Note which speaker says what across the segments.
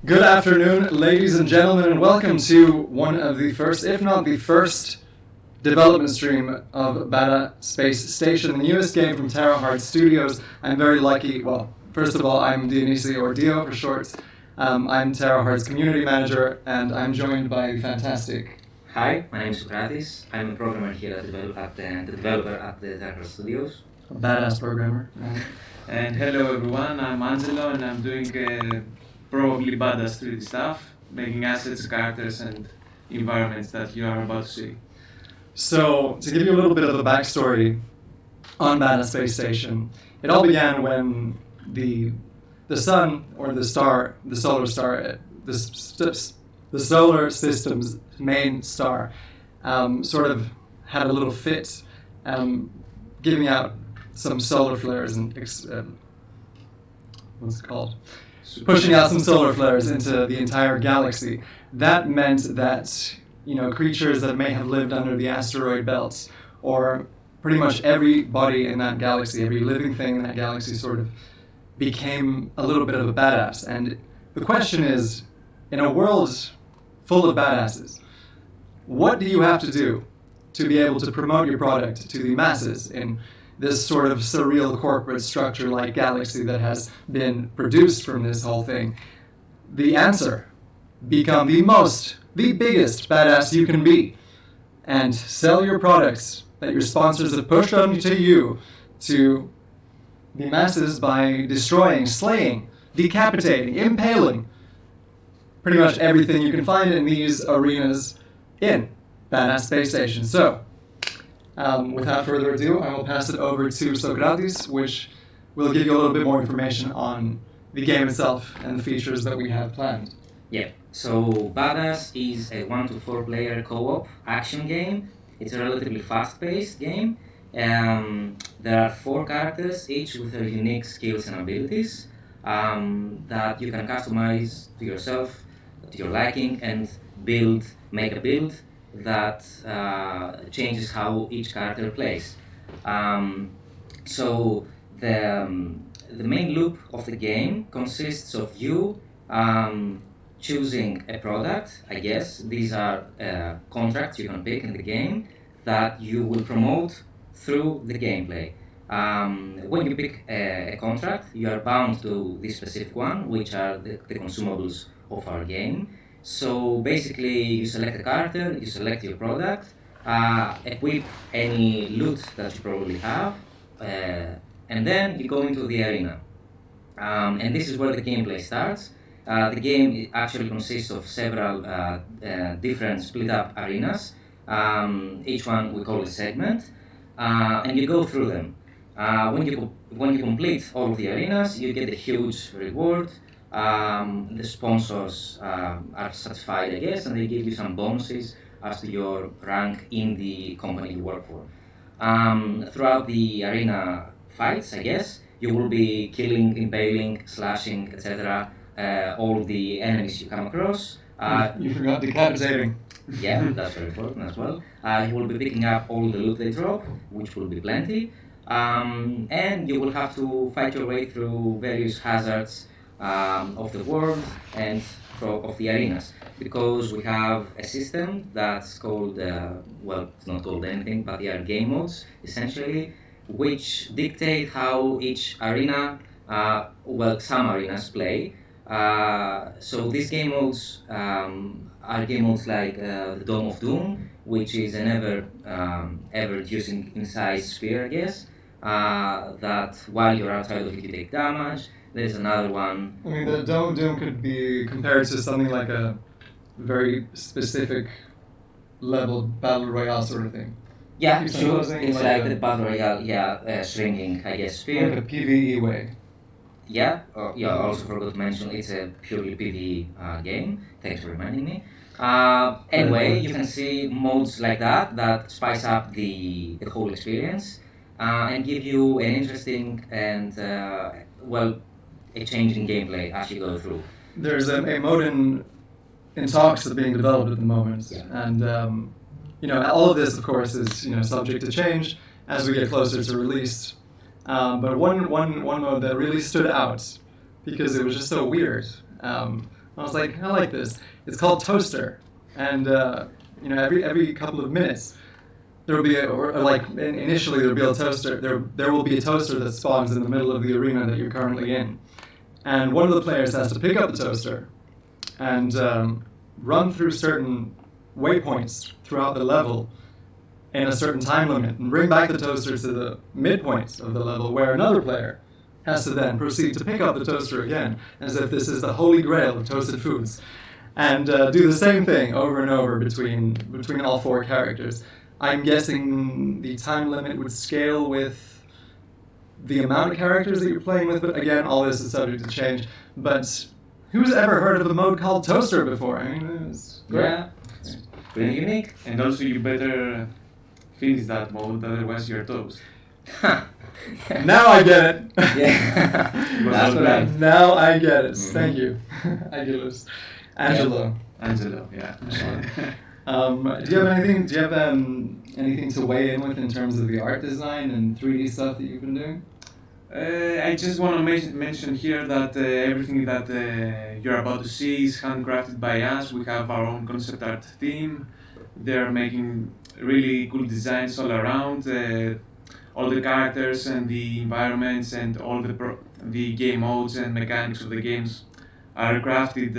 Speaker 1: Good afternoon, ladies and gentlemen, and welcome to one of the first, if not the first, development stream of BADA Space Station, the newest game from Terra Studios. I'm very lucky. Well, first of all, I'm Dionisio, or Dio for short. I'm Terra community manager, and I'm joined by fantastic.
Speaker 2: Hi, my name is Sokratis. I'm a programmer here at the developer at the Terra Studios.
Speaker 1: A badass programmer.
Speaker 3: And hello everyone, I'm Angelo, and I'm doing probably BADA 3D stuff, making assets, characters, and environments that you are about to see.
Speaker 1: So, to give you a little bit of a backstory on BADA Space Station, it all began when the sun, or the star, the solar star, the solar system's main star, sort of had a little fit, giving out some solar flares and what's it called? Pushing out some solar flares into the entire galaxy. That meant that, creatures that may have lived under the asteroid belts, or pretty much everybody in that galaxy, every living thing in that galaxy sort of became a little bit of a badass. And the question is, in a world full of badasses, what do you have to do to be able to promote your product to the masses in this sort of surreal corporate structure like galaxy that has been produced from this whole thing? The answer: become the biggest badass you can be, and sell your products that your sponsors have pushed onto you to the masses by destroying, slaying, decapitating, impaling pretty much everything you can find in these arenas in BADA Space Station. So, without further ado, I will pass it over to Sokratis, which will give you a little bit more information on the game itself and the features that we have planned.
Speaker 2: Yeah, so BADAS is a 1 to 4 player co-op action game. It's a relatively fast-paced game. There are 4 characters, each with their unique skills and abilities that you can customize to yourself, to your liking, and make a build that changes how each character plays. So the main loop of the game consists of you choosing a product. I guess these are contracts you can pick in the game that you will promote through the gameplay. When you pick a contract, you are bound to this specific one, which are the consumables of our game. So basically, you select a character, you select your product, equip any loot that you probably have, and then you go into the arena. And this is where the gameplay starts. The game actually consists of several different split-up arenas. Each one we call a segment, and you go through them. When you complete all of the arenas, you get a huge reward. The sponsors are satisfied, I guess, and they give you some bonuses as to your rank in the company you work for. Throughout the arena fights, I guess, you will be killing, impaling, slashing, etc. All the enemies you come across.
Speaker 1: You forgot decapitating.
Speaker 2: Yeah, that's very important as well. You will be picking up all the loot they drop, which will be plenty. And you will have to fight your way through various hazards of the world and of the arenas, because we have a system that's called, it's not called anything, but they are game modes, essentially, which dictate how each arena, some arenas play. So these game modes are game modes like the Dome of Doom, which is an ever-reducing in size sphere, I guess, that while you're outside of it, you take damage. There's another one.
Speaker 1: I mean, the Dome of Doom could be compared to something like a very specific level battle royale sort of thing.
Speaker 2: Yeah, sure. It's like the battle royale, shrinking, I guess, sphere.
Speaker 1: Like a PvE way.
Speaker 2: Yeah, I also forgot to mention it's a purely PvE game. Thanks for reminding me. Anyway, you can see modes like that spice up the whole experience and give you an interesting and a change in gameplay as you go through.
Speaker 1: There's a mode in talks that's being developed at the moment, and all of this, of course, is subject to change as we get closer to release. But one mode that really stood out because it was just so weird I was like, I like this. It's called Toaster, and every couple of minutes there will be initially there'll be a toaster. There will be a toaster that spawns in the middle of the arena that you're currently in, and one of the players has to pick up the toaster and run through certain waypoints throughout the level in a certain time limit and bring back the toaster to the midpoint of the level where another player has to then proceed to pick up the toaster again, as if this is the holy grail of toasted foods, and do the same thing over and over between all four characters. I'm guessing the time limit would scale with the amount of characters that you're playing with, but again, all this is subject to change. But who's ever heard of a mode called Toaster before? I mean, it's great.
Speaker 2: Yeah, it's pretty unique.
Speaker 3: And also you better finish that mode, otherwise you're toast.
Speaker 1: Now I get it.
Speaker 2: Yeah, that's
Speaker 3: all
Speaker 2: right.
Speaker 1: Now I get it. Thank you, Angelos. Angelo.
Speaker 3: Angelo, yeah.
Speaker 1: Do you have anything to weigh in with in terms of the art design and 3D stuff that you've been doing?
Speaker 3: I just want to mention here that everything that you're about to see is handcrafted by us. We have our own concept art team. They're making really cool designs all around. All the characters and the environments and all the game modes and mechanics of the games are crafted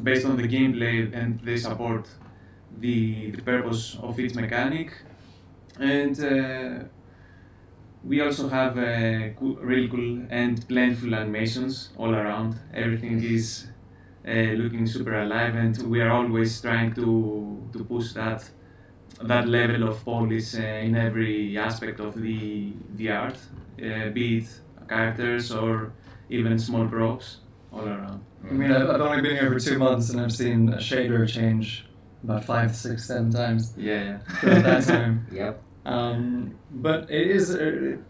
Speaker 3: based on the gameplay, and they support the purpose of each mechanic. And we also have really cool and plentiful animations all around. Everything is looking super alive, and we are always trying to push that level of polish in every aspect of the art, be it characters or even small props all around.
Speaker 1: I mean, I've only been here for 2 months and I've seen a shader change about 5, 6, 7 times
Speaker 3: Yeah.
Speaker 1: throughout that time.
Speaker 2: Yep.
Speaker 1: But it is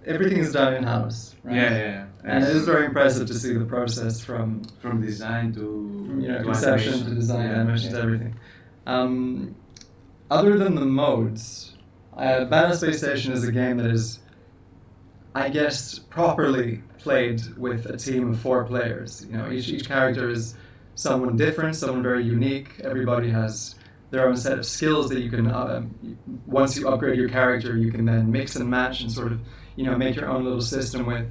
Speaker 1: everything is done in house, right?
Speaker 3: Yeah.
Speaker 1: And it is very impressive to see the process from
Speaker 3: design to
Speaker 1: conception
Speaker 3: animation.
Speaker 1: to design,
Speaker 3: Yeah,
Speaker 1: animation to
Speaker 3: yeah.
Speaker 1: everything. Other than the modes, BADA Space Station is a game that is, I guess, properly played with a team of 4 players. Each character is someone different, someone very unique. Everybody has their own set of skills that you can, once you upgrade your character, you can then mix and match and sort of, make your own little system with,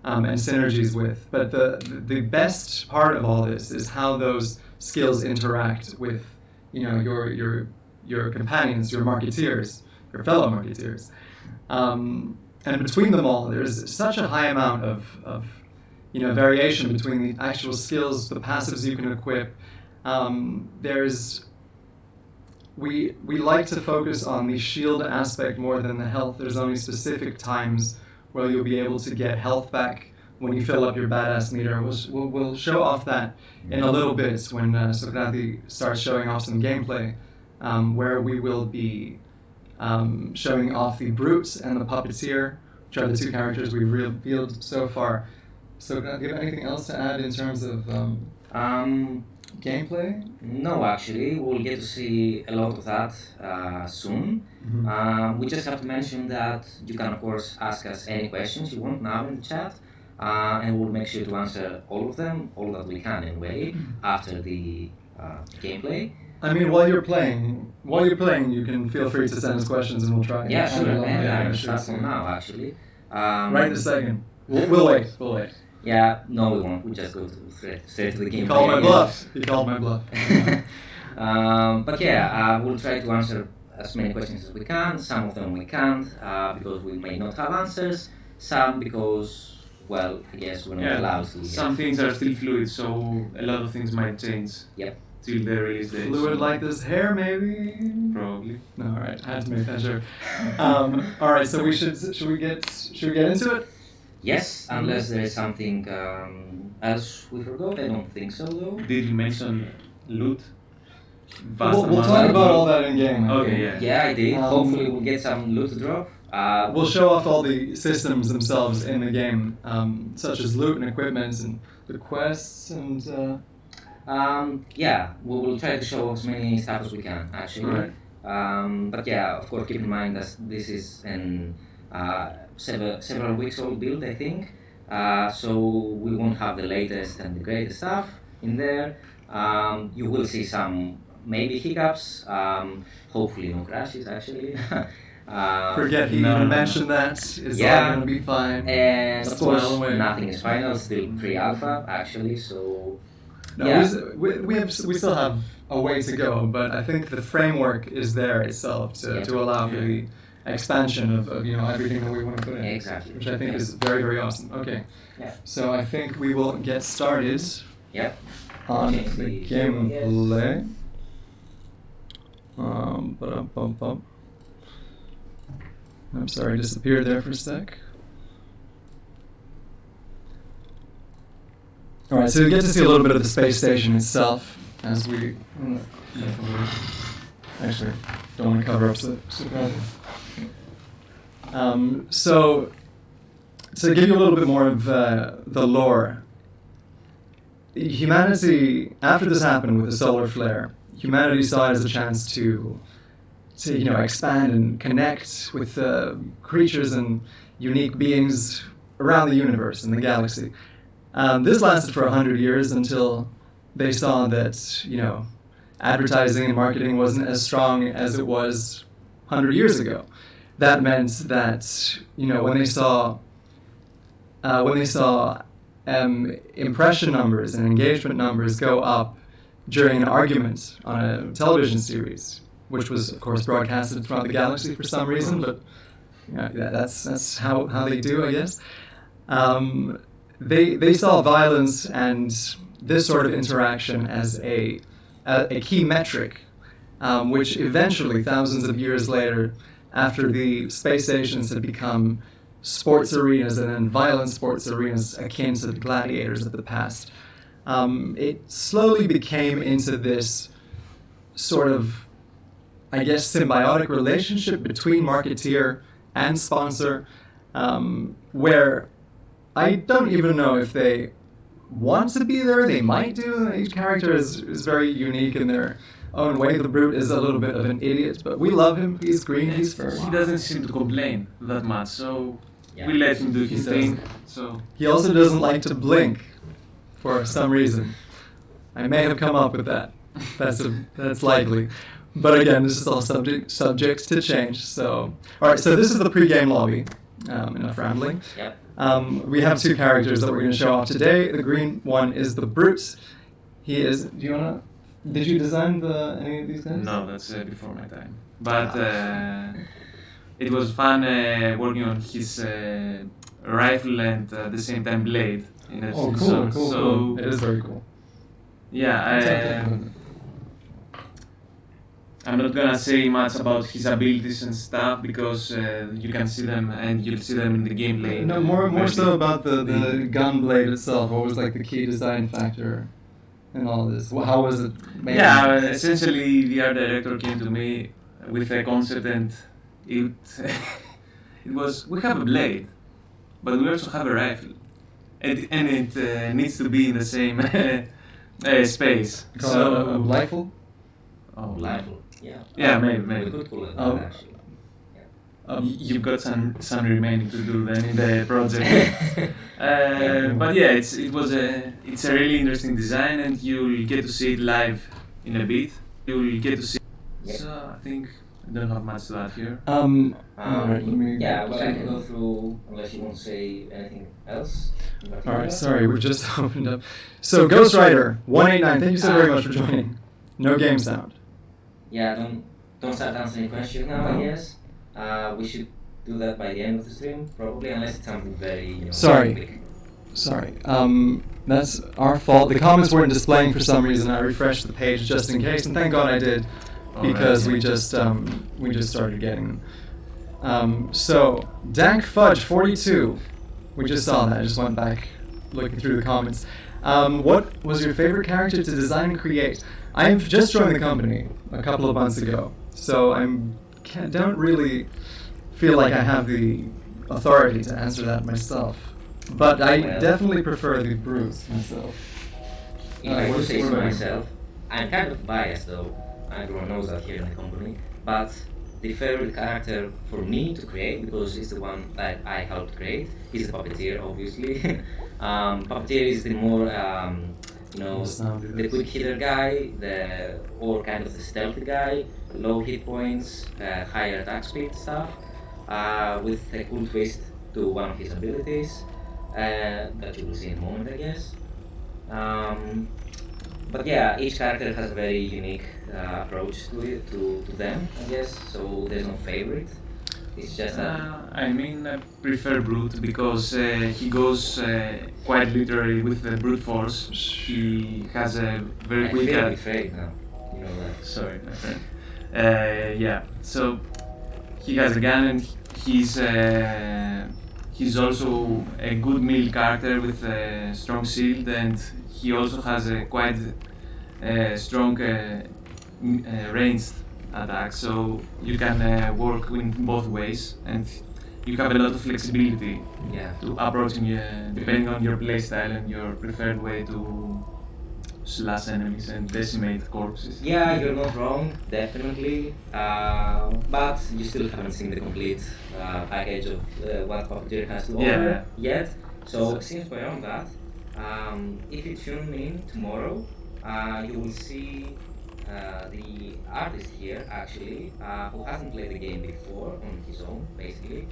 Speaker 1: and synergies with. But the best part of all this is how those skills interact with, your companions, your marketeers, your fellow marketeers. And between them all, there's such a high amount of variation between the actual skills, the passives you can equip. We like to focus on the shield aspect more than the health. There's only specific times where you'll be able to get health back when you fill up your badass meter. We'll show off that in a little bit when Sokratis starts showing off some gameplay, where we will be showing off the Brutes and the Puppeteer, which are the 2 characters we've revealed so far. So, do you have anything else to add in terms of gameplay?
Speaker 2: No, actually, we'll get to see a lot of that soon.
Speaker 1: Mm-hmm.
Speaker 2: We just have to mention that you can, of course, ask us any questions you want now in the chat, and we'll make sure to answer all of them, all that we can anyway, after the gameplay.
Speaker 1: I mean, while you're playing, you can feel free to send us questions and we'll try.
Speaker 2: Yeah, sure.
Speaker 1: Yeah,
Speaker 2: Start from now, actually.
Speaker 1: Right this second. We'll wait.
Speaker 2: Yeah, no, we won't. We'll just go straight to the gameplay.
Speaker 1: You called my bluff.
Speaker 2: But yeah, we'll try to answer as many questions as we can. Some of them we can't because we may not have answers. Some because, well, I guess we're not allowed to.
Speaker 3: Some things are still fluid, so a lot of things might change.
Speaker 2: Yep.
Speaker 3: Till the release date.
Speaker 1: Fluid like this hair, maybe?
Speaker 3: Probably.
Speaker 1: No, all right. I had to make that sure. All right. So should we get into it?
Speaker 2: Yes, unless there is something else we forgot. I don't think so, though.
Speaker 3: Did you mention loot?
Speaker 1: We'll talk about all that in game.
Speaker 3: Okay, yeah.
Speaker 2: Yeah, I did. Hopefully, we'll get some loot to drop.
Speaker 1: We'll show off all the systems themselves in the game, such as loot and equipment and the quests and.
Speaker 2: Yeah, we will try to show as many stuff as we can, actually.
Speaker 1: Right.
Speaker 2: But yeah, of course, keep in mind that this is an several weeks old build, I think. So we won't have the latest and the greatest stuff. in there. You will see some maybe hiccups, hopefully no crashes actually.
Speaker 1: Forget he
Speaker 3: No,
Speaker 1: even
Speaker 3: no, no.
Speaker 1: mentioned that. It's all
Speaker 2: Yeah.
Speaker 1: going to be fine.
Speaker 2: And of course,
Speaker 1: Spoil away.
Speaker 2: nothing is final, still pre-alpha actually, so
Speaker 1: No,
Speaker 2: yeah.
Speaker 1: we still have a way to go, but I think the framework is there itself to allow for the expansion of everything that we want to put in.
Speaker 2: Exactly.
Speaker 1: Which I think is very, very awesome. Okay.
Speaker 2: Yeah.
Speaker 1: So I think we will get started
Speaker 2: Yep.
Speaker 1: on
Speaker 2: Change
Speaker 1: the
Speaker 2: the
Speaker 1: gameplay. Ba-dum-bum-bum. I'm sorry, disappeared there for a sec. Alright, so we get to see a little bit of the space station itself as we... Actually, don't want to cover up Sokratis. So, to give you a little bit more of the lore, humanity, after this happened with the solar flare, humanity saw it as a chance to expand and connect with creatures and unique beings around the universe and the galaxy. This lasted for 100 years until they saw that, advertising and marketing wasn't as strong as it was 100 years ago. That meant that, when they saw impression numbers and engagement numbers go up during an argument on a television series, which was, of course, broadcasted throughout the galaxy for some reason, but that's how they do, I guess. They saw violence and this sort of interaction as a key metric, which eventually, thousands of years later, after the space stations had become sports arenas and then violent sports arenas akin to the gladiators of the past, it slowly became into this sort of, I guess, symbiotic relationship between marketeer and sponsor, where I don't even know if they want to be there. They might do. Each character is very unique in their own way. The Brute is a little bit of an idiot, but we love him. He's green. He's furry.
Speaker 3: He doesn't seem to complain that much, so
Speaker 2: Yeah.
Speaker 3: we let him do his
Speaker 1: He
Speaker 3: thing. So
Speaker 1: He also doesn't like to blink for some reason. I may have come up with that. That's likely. But again, this is all subject to change. So, all right. So this is the pre-game lobby. Enough rambling.
Speaker 2: Yep.
Speaker 1: We have two characters that we're going to show off today. The green one is the Brute. He is. Do you wanna? Did you design any of these guys?
Speaker 3: no, that's before my time. But it was fun working on his rifle and at the same time blade.
Speaker 1: Oh, cool, cool. It is very cool.
Speaker 3: Yeah, I'm not gonna say much about his abilities and stuff because you can see them and you'll see them in the gameplay.
Speaker 1: No, more so about the gun blade itself. What was like the key design factor in all this? How was it made?
Speaker 3: Yeah, essentially the art director came to me with a concept and it was, we have a blade, but we also have a rifle. And it needs to be in the same space.
Speaker 1: So a rifle?
Speaker 3: Oh,
Speaker 2: Rifle. Yeah.
Speaker 3: Yeah,
Speaker 2: We
Speaker 3: maybe.
Speaker 2: could call it
Speaker 1: Oh.
Speaker 2: that actually.
Speaker 3: You've got some remaining to do then in the project. But yeah, it's a really interesting design, and you'll get to see it live in a bit. You'll get to see.
Speaker 2: Yeah.
Speaker 3: So I think I don't have much to add here.
Speaker 1: Alright, let me.
Speaker 2: Yeah, well, I can go through unless you want to say anything else. in particular.
Speaker 1: Alright, sorry, we just opened up. So, Ghost Rider 189, thank you so very much for joining. No game sound.
Speaker 2: Yeah, don't start answering questions now.
Speaker 1: No.
Speaker 2: I guess we should do that by the end of the stream, probably, unless it's something very
Speaker 1: Sorry.
Speaker 2: quick.
Speaker 1: Sorry. That's our fault. The comments weren't displaying for some reason. I refreshed the page just in case, and thank God I did, because we just started getting them. So, Dank Fudge 42. We just saw that. I just went back looking through the comments. What was your favorite character to design and create? I've just joined the company a couple of months ago, so don't really feel like I have the authority to answer that myself. But I definitely prefer the Brute myself.
Speaker 2: If I
Speaker 1: what
Speaker 2: do say so
Speaker 1: about you?
Speaker 2: myself, I'm kind of biased though. Everyone knows that here in the company. But the favorite character for me to create, because it's the one that I helped create, is the Puppeteer, obviously. Puppeteer is the more You know,
Speaker 1: Yes, now do
Speaker 2: the
Speaker 1: this.
Speaker 2: quick hitter guy, or kind of the stealthy guy, low hit points, higher attack speed stuff, with a cool twist to one of his abilities that you will see in a moment, I guess. Um, but yeah, each character has a very unique approach to it, to them, I guess. So there's no favorite. It's just that.
Speaker 3: I mean, I prefer Brute because he goes quite literally with the brute force. He has a very
Speaker 2: I
Speaker 3: quick.
Speaker 2: feel betrayed now. You know that.
Speaker 3: Sorry, my friend. Yeah, so he has a gun and he's also a good melee character with a strong shield, and he also has a quite strong ranged attack, so you can work in both ways, and you have a lot of flexibility
Speaker 2: Yeah.
Speaker 3: to approaching depending on your playstyle and your preferred way to slash enemies and decimate corpses.
Speaker 2: Yeah, you're not wrong, definitely. But you still haven't seen the complete package of what Puppeteer has to offer yet. So since we're on that, if you tune in tomorrow, you will see the artist here actually, who hasn't played the game before on his own, basically,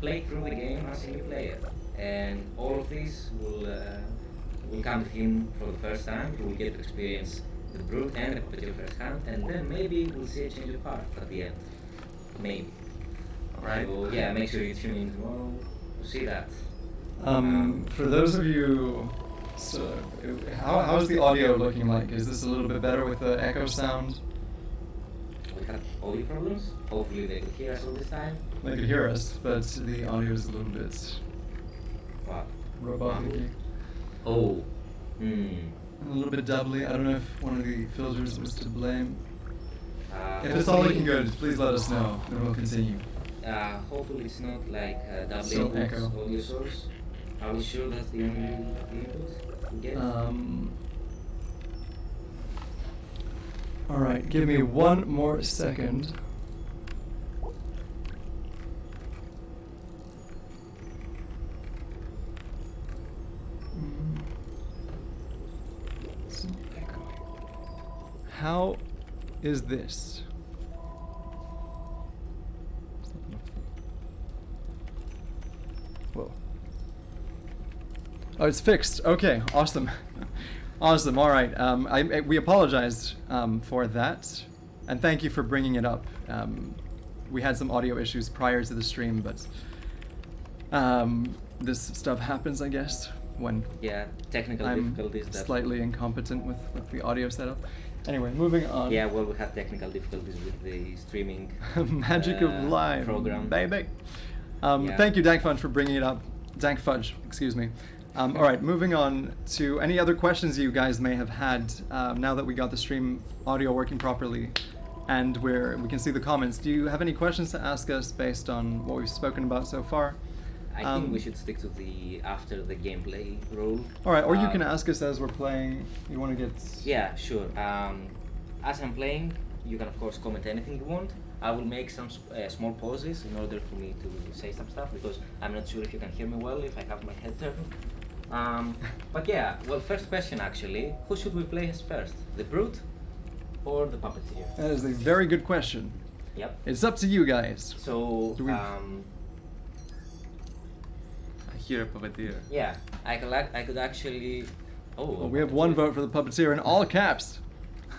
Speaker 2: play through the game as a single player, and all of this will come to him for the first time. He will get to experience the brute and the puppeteer firsthand, and then maybe we'll see a change of heart at the end. Maybe.
Speaker 3: Alright.
Speaker 2: So yeah, make sure you tune in tomorrow to see that.
Speaker 1: For those of you, so how's the audio looking like? Is this a little bit better with the echo sound?
Speaker 2: We had audio problems. Hopefully they could hear us all this time.
Speaker 1: They could hear us, but the audio is a little bit
Speaker 2: Wow.
Speaker 1: robotic-y.
Speaker 2: Oh.
Speaker 1: A little bit doubly. I don't know if one of the filters was to blame. If it's all
Speaker 2: hopefully-
Speaker 1: looking good, please let us know, and we'll continue.
Speaker 2: Hopefully it's not like double
Speaker 1: Still
Speaker 2: input
Speaker 1: echo.
Speaker 2: audio source. Are we sure that's the only input we get?
Speaker 1: All right, give me one more second. Some echo. How is this? Whoa. Oh, it's fixed. Okay, awesome. Awesome. All right. We apologize for that, and thank you for bringing it up. We had some audio issues prior to the stream, but this stuff happens, I guess, when
Speaker 2: Yeah, technical
Speaker 1: I'm
Speaker 2: difficulties.
Speaker 1: slightly incompetent with the audio setup. Anyway, moving on.
Speaker 2: Yeah, well, we had technical difficulties with the streaming
Speaker 1: Magic of live
Speaker 2: program.
Speaker 1: baby.
Speaker 2: Yeah.
Speaker 1: Thank you, Dank Fudge, for bringing it up. Dank Fudge, excuse me. All right, moving on to any other questions you guys may have had now that we got the stream audio working properly and we can see the comments. Do you have any questions to ask us based on what we've spoken about so far?
Speaker 2: I think we should stick to the after the gameplay rule.
Speaker 1: All right, or you can ask us as we're playing. You want to get...
Speaker 2: Yeah, sure. As I'm playing, you can of course comment anything you want. I will make some small pauses in order for me to say some stuff because I'm not sure if you can hear me well if I have my head turned. But yeah, well, first question actually, who should we play as first? The brute or the puppeteer?
Speaker 1: That is a very good question.
Speaker 2: Yep.
Speaker 1: It's up to you guys.
Speaker 2: So,
Speaker 1: Do we-
Speaker 3: I hear a puppeteer.
Speaker 2: yeah, I could actually. Oh.
Speaker 1: Well, we have one vote for the puppeteer in all caps.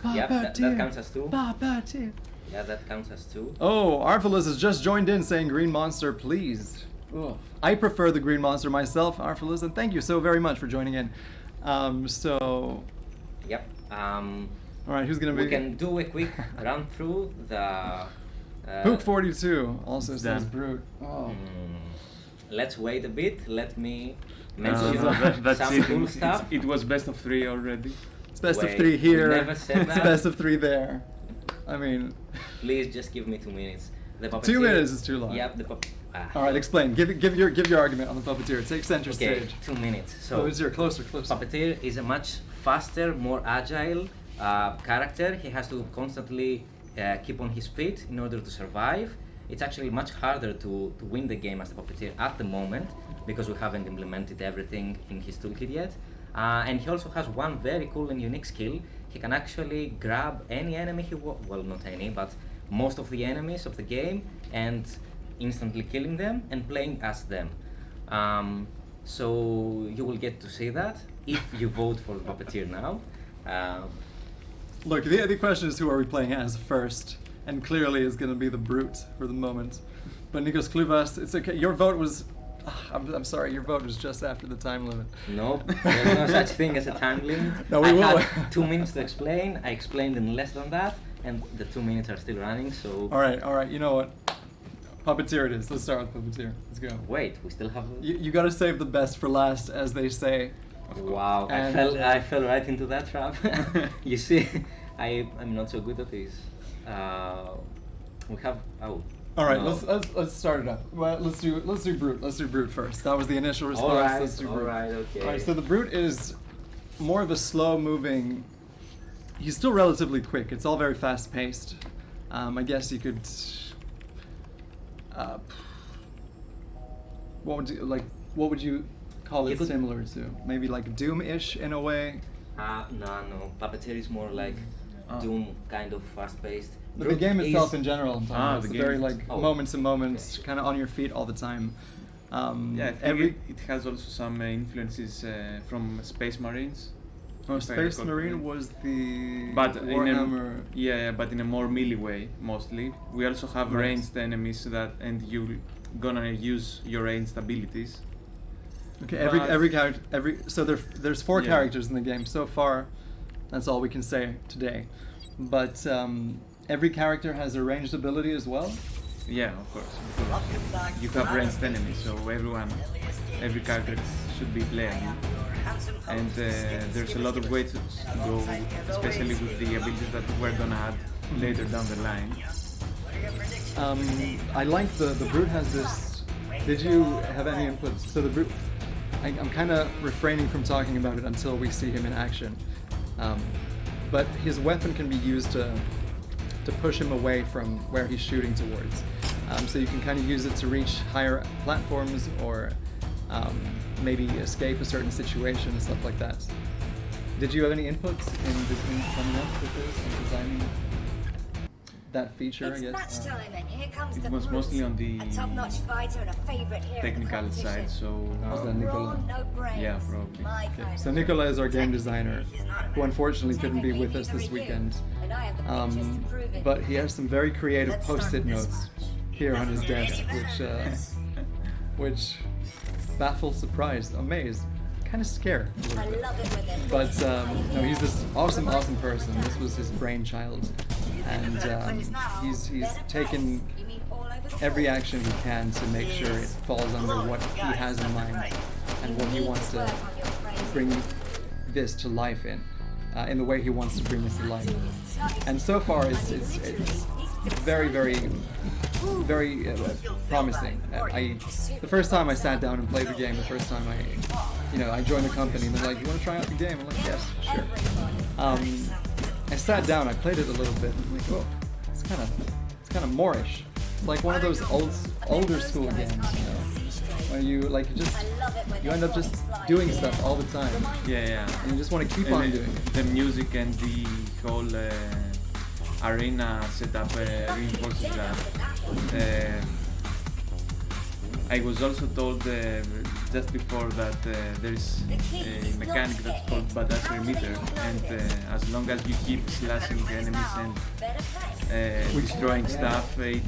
Speaker 2: Yep, that counts as two.
Speaker 1: Puppeteer.
Speaker 2: Yeah, that counts as two.
Speaker 1: Oh, Arphalus has just joined in saying green monster, please. Ugh. I prefer the green monster myself, Arphalus, and thank you so very much for joining in. So,
Speaker 2: Yep.
Speaker 1: all right, who's gonna be?
Speaker 2: We can do a quick run through the.
Speaker 1: Pook42 also
Speaker 3: It's
Speaker 1: says
Speaker 3: done.
Speaker 1: brute. Oh.
Speaker 2: Let's wait a bit. Let me
Speaker 3: No,
Speaker 2: mention
Speaker 3: that's
Speaker 2: some
Speaker 3: it.
Speaker 2: cool stuff.
Speaker 3: It was best of 3 already.
Speaker 1: It's best of
Speaker 2: Wait,
Speaker 1: 3 here.
Speaker 2: we never said
Speaker 1: It's
Speaker 2: that.
Speaker 1: best of 3 there. I mean,
Speaker 2: Please just give me 2 minutes. The
Speaker 1: 2
Speaker 2: puppeteer-
Speaker 1: minutes is too long.
Speaker 2: Yep.
Speaker 1: All right, explain. Give your argument on the puppeteer. Take center
Speaker 2: Okay,
Speaker 1: stage.
Speaker 2: 2 minutes. So
Speaker 1: Puppeteer, closer.
Speaker 2: Puppeteer is a much faster, more agile character. He has to constantly keep on his feet in order to survive. It's actually much harder to win the game as the Puppeteer at the moment because we haven't implemented everything in his toolkit yet. And he also has one very cool and unique skill. He can actually grab any enemy well, not any, but most of the enemies of the game, and instantly killing them and playing as them. So you will get to see that if you vote for the Puppeteer now.
Speaker 1: Look, the question is who are we playing as first, and clearly is going to be the Brute for the moment. But Nikos Kluvas, it's okay. Your vote was. I'm sorry, your vote was just after the time limit.
Speaker 2: No, there's no such thing as a time limit.
Speaker 1: No, we
Speaker 2: I
Speaker 1: will.
Speaker 2: had 2 minutes to explain. I explained in less than that, and the 2 minutes are still running. So.
Speaker 1: All right. You know what? Puppeteer it is. Let's start with Puppeteer. Let's go.
Speaker 2: Wait, we still have.
Speaker 1: You got to save the best for last, as they say.
Speaker 2: Wow,
Speaker 1: And
Speaker 2: I fell right into that trap. You see, I'm not so good at this. We have
Speaker 1: All right,
Speaker 2: no.
Speaker 1: let's start it up. Well, let's do Brute. Let's do Brute first. That was the initial response. Let's do Brute.
Speaker 2: Alright, okay.
Speaker 1: All right, so the Brute is more of a slow-moving. He's still relatively quick. It's all very fast-paced. I guess you could. What would you call it similar to? Maybe like Doom-ish in a way.
Speaker 2: No. Puppeteer is more like Doom, kind of fast-paced.
Speaker 1: But the game itself in general, I'm talking about. It's
Speaker 3: the
Speaker 1: very
Speaker 3: game.
Speaker 1: like moments and moments, kind of on your feet all the time.
Speaker 3: I think it has also some influences from Space Marines.
Speaker 1: Space Marine was the
Speaker 3: But
Speaker 1: Warhammer.
Speaker 3: but in a more melee way mostly. We also have ranged enemies and you gonna use your ranged abilities.
Speaker 1: Okay, every character, so there's 4 characters in the game so far. That's all we can say today. But every character has a ranged ability as well.
Speaker 3: Yeah, of course. Because you have ranged enemies, so every character should be playable. And there's a lot of ways to go, especially with the abilities that we're gonna add later down the line.
Speaker 1: I like the Brute has this. Did you have any input? So the Brute, I'm kind of refraining from talking about it until we see him in action. But his weapon can be used to push him away from where he's shooting towards. So you can kind of use it to reach higher platforms or maybe escape a certain situation and stuff like that. Did you have any inputs in coming up with this and designing that feature, I guess?
Speaker 3: It was mostly on the technical side, so
Speaker 1: Was that Nicola?
Speaker 3: yeah, probably.
Speaker 1: Okay. So Nicola is our game designer, who unfortunately couldn't be with us this weekend. But he has some very creative post-it notes here on his desk, which baffle, surprised, amazed, kind of scared a little bit. But no, he's this awesome person. This was his brainchild, and he's taken every action he can to make sure it falls under what he has in mind and what he wants to bring this to life in the way he wants to bring this to life. And so far, it's very promising. The first time I sat down and played the game, the first time I joined the company, and they're like, "You want to try out the game?" I'm like, "Yes, sure." I sat down, I played it a little bit, and I'm like, "Oh, it's kind of Moorish." It's like one of those older school games, where you end up just doing stuff all the time.
Speaker 3: Yeah.
Speaker 1: And you just want to keep on doing it.
Speaker 3: The music and the whole arena setup reinforces that. I was also told just before that there is a mechanic that's called BADA meter, and as long as you keep slashing enemies and destroying stuff, it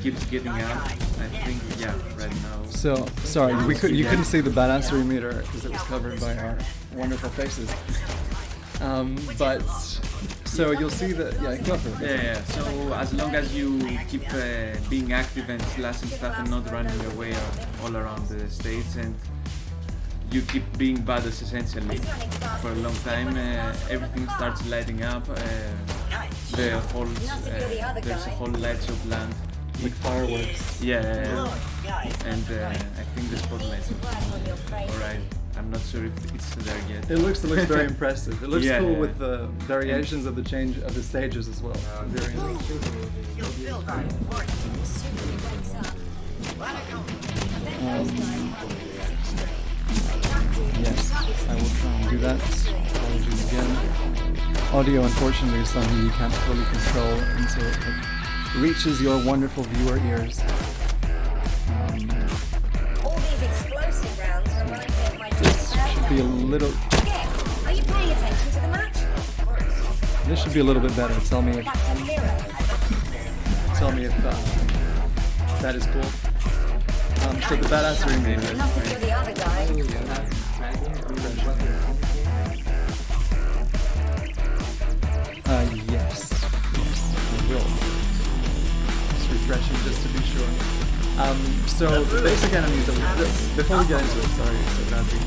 Speaker 3: keeps getting up. I think, right now.
Speaker 1: So, sorry, you couldn't see the badassery meter because it was covered by our wonderful faces. But so you'll see that, go for it.
Speaker 3: Yeah. So as long as you keep being active and slashing stuff and not running away all around the stage, and you keep being badass essentially for a long time, everything starts lighting up. There's a whole light show planned.
Speaker 1: Like fireworks.
Speaker 3: Yeah. And I think the spotlight is alright. I'm not sure if it's there yet.
Speaker 1: It looks very impressive. It looks cool
Speaker 3: Yeah.
Speaker 1: with the variations of the change of the stages as well. Very Yes, I will try and do that. Apologies again. Audio, unfortunately, is something you can't fully control until it reaches your wonderful viewer ears.
Speaker 4: All these explosive rounds remind me of my
Speaker 1: This should be a little.
Speaker 4: Are you paying attention to the match?
Speaker 1: This should be a little bit better. Tell me if
Speaker 4: That's a mirror.
Speaker 1: that is cool. So the badassery meter.
Speaker 4: Nothing for the other guy.
Speaker 1: Yes, I will. Just refreshing just to be sure. So the basic enemies that before we get into it, sorry, Sokratis,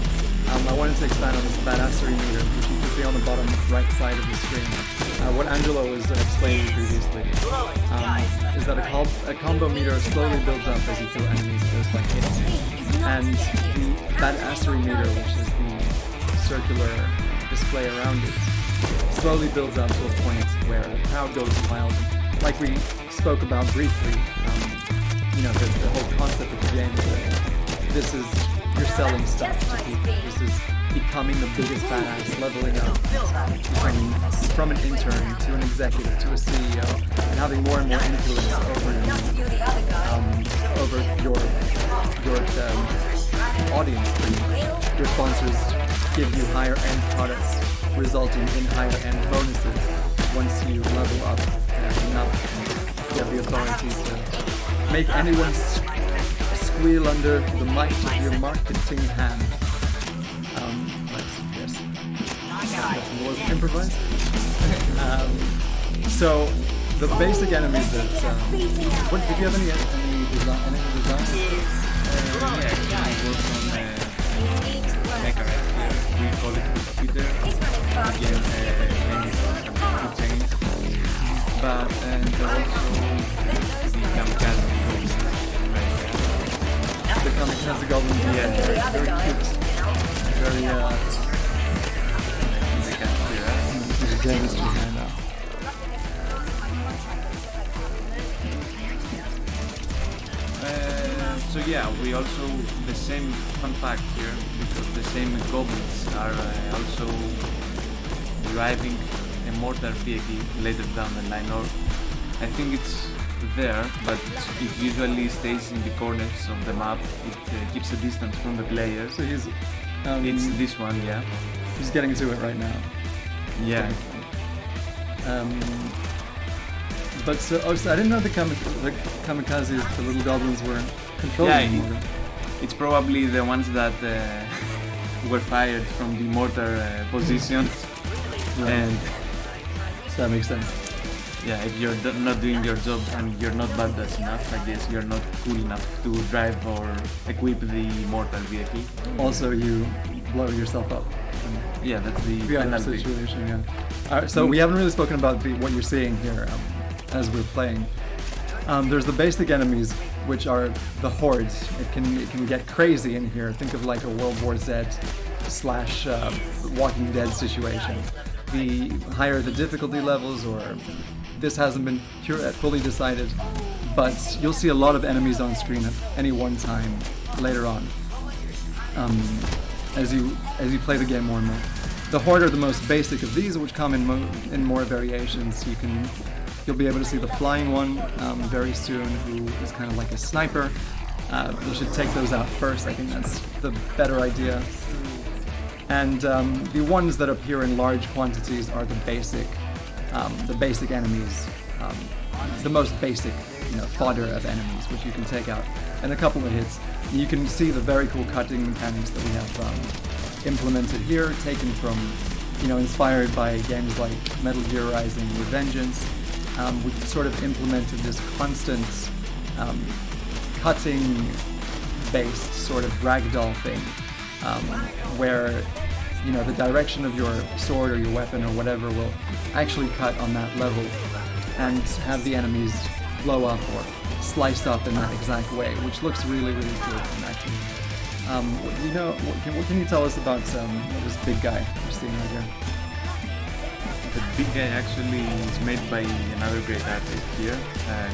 Speaker 1: I wanted to expand on this badassery meter, which you can see on the bottom right side of the screen. What Angelo was explaining previously is that a combo meter slowly builds up as you kill enemies just by hitting. And the badassery meter, which is the circular display around it, slowly builds up to a point where the crowd goes wild. Like we spoke about briefly, the whole concept of the game is that this is, you're selling stuff to people. This is becoming the biggest badass, leveling up, becoming from an intern to an executive to a CEO, and having more and more influence over your audience. Your sponsors give you higher end products, resulting in higher end bonuses once you level up enough. You have the authority to make anyone squeal under the might of your marketing hand. Yes. That was improvised. So the basic enemies that what did you have any design?
Speaker 3: Yeah, I work on Mecha here. We call it Peter. Again, two chains. But and also the kamikaze goblins.
Speaker 1: The kamikaze goblins,
Speaker 3: Yeah,
Speaker 1: very cute. Very
Speaker 3: they can hear us.
Speaker 1: there's a James behind now.
Speaker 3: So yeah, we also, the same fun fact here, because the same goblins are also driving a mortar vehicle later down the line, or I think it's there, but it usually stays in the corners of the map. It keeps a distance from the players.
Speaker 1: So he's
Speaker 3: It's this one, yeah.
Speaker 1: he's getting to it right now.
Speaker 3: Yeah.
Speaker 1: But so I didn't know the kamikazes, the little goblins, were controlling
Speaker 3: Yeah,
Speaker 1: the mortar.
Speaker 3: It's probably the ones that were fired from the mortar position.
Speaker 1: Right.
Speaker 3: And
Speaker 1: So that makes sense.
Speaker 3: yeah, if you're not doing your job and you're not badass enough, I guess you're not cool enough to drive or equip the mortar vehicle.
Speaker 1: Also, you blow yourself up.
Speaker 3: Yeah, that's the
Speaker 1: Behind that
Speaker 3: penalty.
Speaker 1: situation, yeah. All right, so we haven't really spoken about what you're seeing here as we're playing. There's the basic enemies, which are the hordes. It can get crazy in here. Think of like a World War Z / Walking Dead situation. The higher the difficulty levels, or this hasn't been fully decided, but you'll see a lot of enemies on screen at any one time later on. As you play the game more and more. The horde are the most basic of these, which come in more variations. You'll be able to see the flying one very soon, who is kind of like a sniper. You should take those out first. I think that's the better idea. And the ones that appear in large quantities are the basic enemies, the most basic, fodder of enemies, which you can take out in a couple of hits. You can see the very cool cutting mechanics that we have implemented here, taken from, inspired by games like Metal Gear Rising: Revengeance. We've sort of implemented this constant cutting-based sort of ragdoll thing, where the direction of your sword or your weapon or whatever will actually cut on that level and have the enemies blow up or slice up in that exact way, which looks really, really cool actually. What can you tell us about this big guy we're seeing right here?
Speaker 3: The big guy actually is made by another great artist here,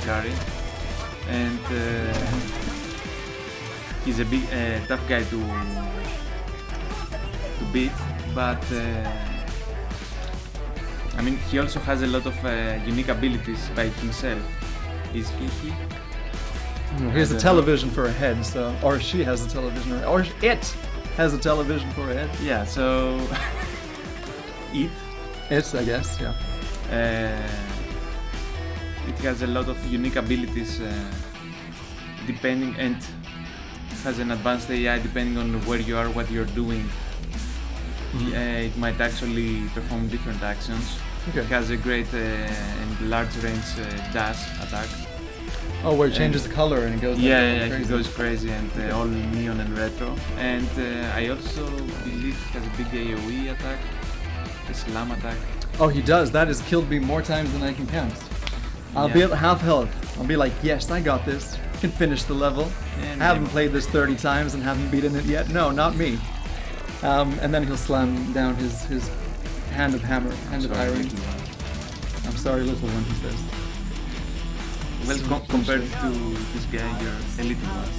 Speaker 3: Gary, and he's a big tough guy bit, but I mean, he also has a lot of unique abilities by himself. Is he?
Speaker 1: He has a television for a head, or she has a television, or it has a television for a head.
Speaker 3: Yeah, so it
Speaker 1: I guess, yeah.
Speaker 3: it has a lot of unique abilities depending, and has an advanced AI depending on where you are, what you're doing. It might actually perform different actions.
Speaker 1: Okay.
Speaker 3: It has a great and large range dash attack.
Speaker 1: Oh, where it changes the color and it goes.
Speaker 3: Yeah,
Speaker 1: crazy.
Speaker 3: it goes crazy and all neon and retro. And I also believe it has a big AoE attack, a slam attack.
Speaker 1: Oh, he does. That has killed me more times than I can count. I'll be at half health. I'll be like, yes, I got this. Can finish the level.
Speaker 3: And
Speaker 1: Haven't played this 30 times and haven't beaten it yet. No, not me. And then he'll slam down his hand of hammer, hand of iron.
Speaker 3: Little one.
Speaker 1: I'm sorry, little one, he says.
Speaker 3: Well, compared to this guy, you're a little one.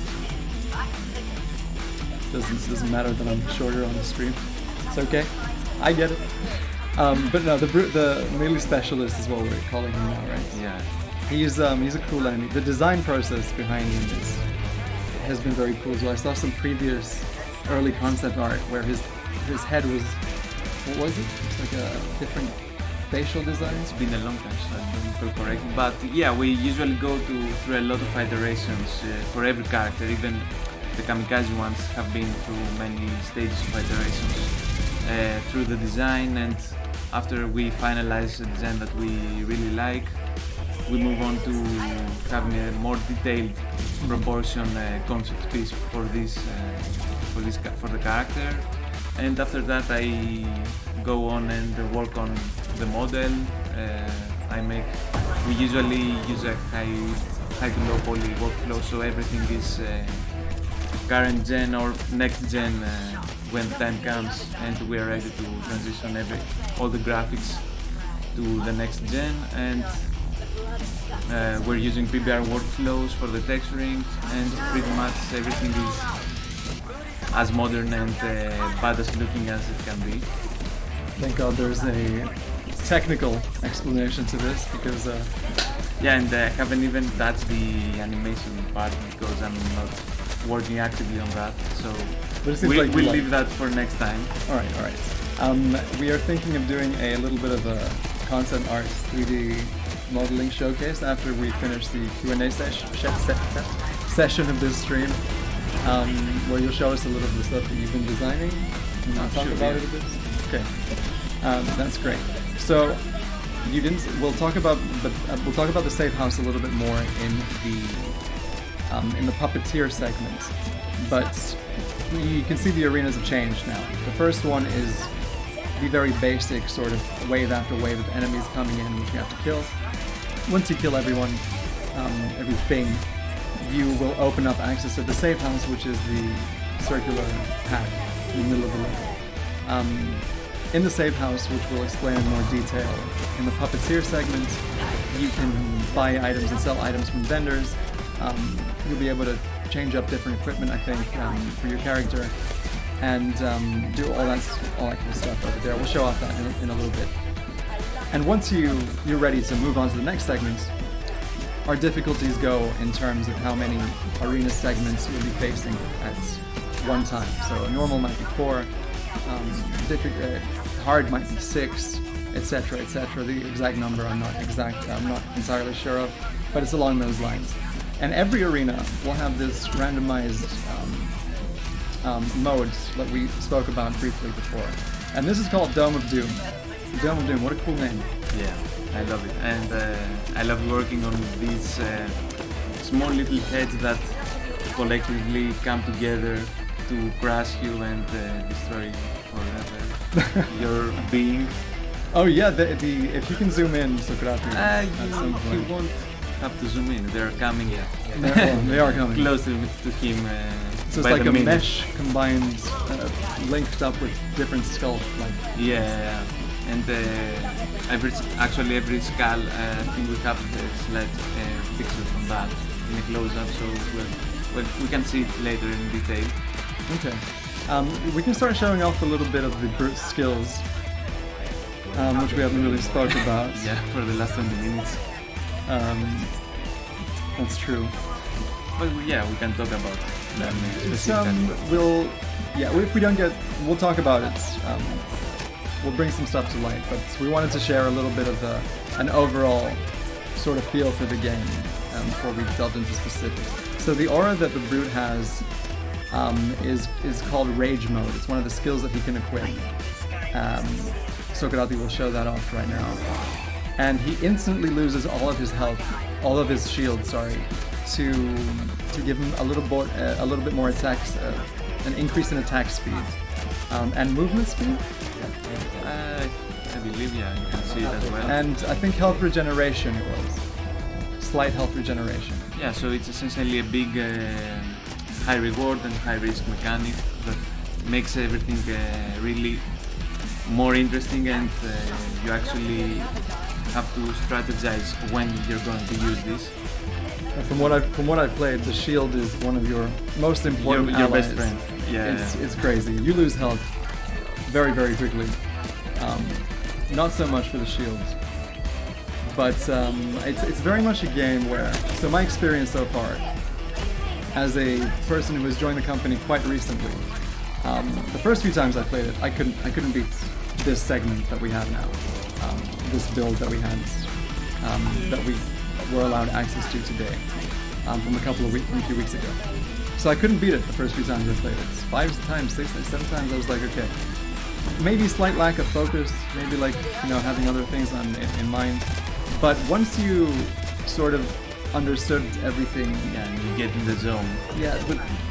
Speaker 1: Doesn't matter that I'm shorter on the stream. It's okay. I get it. But no, the melee specialist is what we're calling him now, right?
Speaker 3: Yeah.
Speaker 1: He's a cool enemy. The design process behind him has been very cool as well. I saw some previous early concept art where his head was, what was it? It's like a different facial design.
Speaker 3: It's been a long time, so I don't recall correctly. But yeah, we usually go through a lot of iterations for every character. Even the kamikaze ones have been through many stages of iterations through the design, and after we finalize a design that we really like, we move on to having a more detailed proportion concept piece for the character. And after that, I go on and work on the model. We usually use a high to low poly workflow, so everything is current gen or next gen when the time comes, and we are ready to transition all the graphics to the next gen. And we're using PBR workflows for the texturing, and pretty much everything is as modern and badass looking as it can be.
Speaker 1: Thank God there's a technical explanation to this, because
Speaker 3: Yeah, and I haven't even touched the animation part because I'm not working actively on that, so
Speaker 1: but it seems
Speaker 3: we'll
Speaker 1: like you like
Speaker 3: leave that for next time.
Speaker 1: All right. We are thinking of doing a little bit of a concept art 3D modeling showcase after we finish the Q&A session of this stream, where you'll show us a little bit of stuff that you've been designing and talk about it a bit. Okay, that's great. So we'll talk about the safe house a little bit more in the puppeteer segment, but you can see the arenas have changed now. The first one is the very basic sort of wave after wave of enemies coming in, which you have to kill. Once you kill everyone, everything, you will open up access to the safe house, which is the circular pad in the middle of the level. In the safe house, which we'll explain in more detail in the puppeteer segment, you can buy items and sell items from vendors. You'll be able to change up different equipment, I think, for your character, and do all that cool stuff over there. We'll show off that in a little bit. And once you're ready to move on to the next segment, our difficulties go in terms of how many arena segments you'll be facing at one time. So normal might be 4, hard might be 6, etc., etc. The exact number I'm not entirely sure of, but it's along those lines. And every arena will have this randomized modes that we spoke about briefly before. And this is called Dome of Doom. Dome of Doom, what a cool name.
Speaker 3: Yeah, I love it. And I love working on these small little heads that collectively come together to crush you and destroy forever your being.
Speaker 1: Oh yeah, if you can zoom in, Sokratis, at some
Speaker 3: You
Speaker 1: point.
Speaker 3: won't have to zoom in. They're coming
Speaker 1: They are coming.
Speaker 3: closer to him.
Speaker 1: So it's
Speaker 3: by
Speaker 1: like
Speaker 3: the
Speaker 1: a
Speaker 3: minute.
Speaker 1: mesh combined, linked up with different skulls.
Speaker 3: Yeah, and every skull, I think we have the slight picture from that in a close-up, so we can see it later in detail.
Speaker 1: Okay. We can start showing off a little bit of the brute skills, which we haven't really spoke about.
Speaker 3: Yeah, for the last 20 minutes.
Speaker 1: That's true.
Speaker 3: But yeah, we can talk about them specifically.
Speaker 1: If we don't get, we'll talk about it. We'll bring some stuff to light, but we wanted to share a little bit of an overall sort of feel for the game before we delved into specifics. So the aura that the brute has is called Rage Mode. It's one of the skills that he can equip. Sokratis will show that off right now. And he instantly loses all of his health, all of his shield, to give him a little bit more attacks, an increase in attack speed and movement speed.
Speaker 3: I believe, yeah, you can see it as well.
Speaker 1: And I think health regeneration it was. Slight health regeneration.
Speaker 3: Yeah, so it's essentially a big high reward and high risk mechanic that makes everything really more interesting, and you actually have to strategize when you're going to use this.
Speaker 1: From what I've played, the shield is one of your most important
Speaker 3: your
Speaker 1: allies.
Speaker 3: best friend. Yeah,
Speaker 1: it's crazy. You lose health very, very quickly. Not so much for the shields, but it's very much a game where. So my experience so far, as a person who has joined the company quite recently, the first few times I played it, I couldn't beat this segment that we have now, this build that we had, that we were allowed access to today, from a few weeks ago. So I couldn't beat it the first few times I played it. 5 times, 6 times, 7 times I was like, okay. Maybe slight lack of focus, maybe having other things in mind. But once you sort of understood everything,
Speaker 3: and you get in the zone.
Speaker 1: Yeah,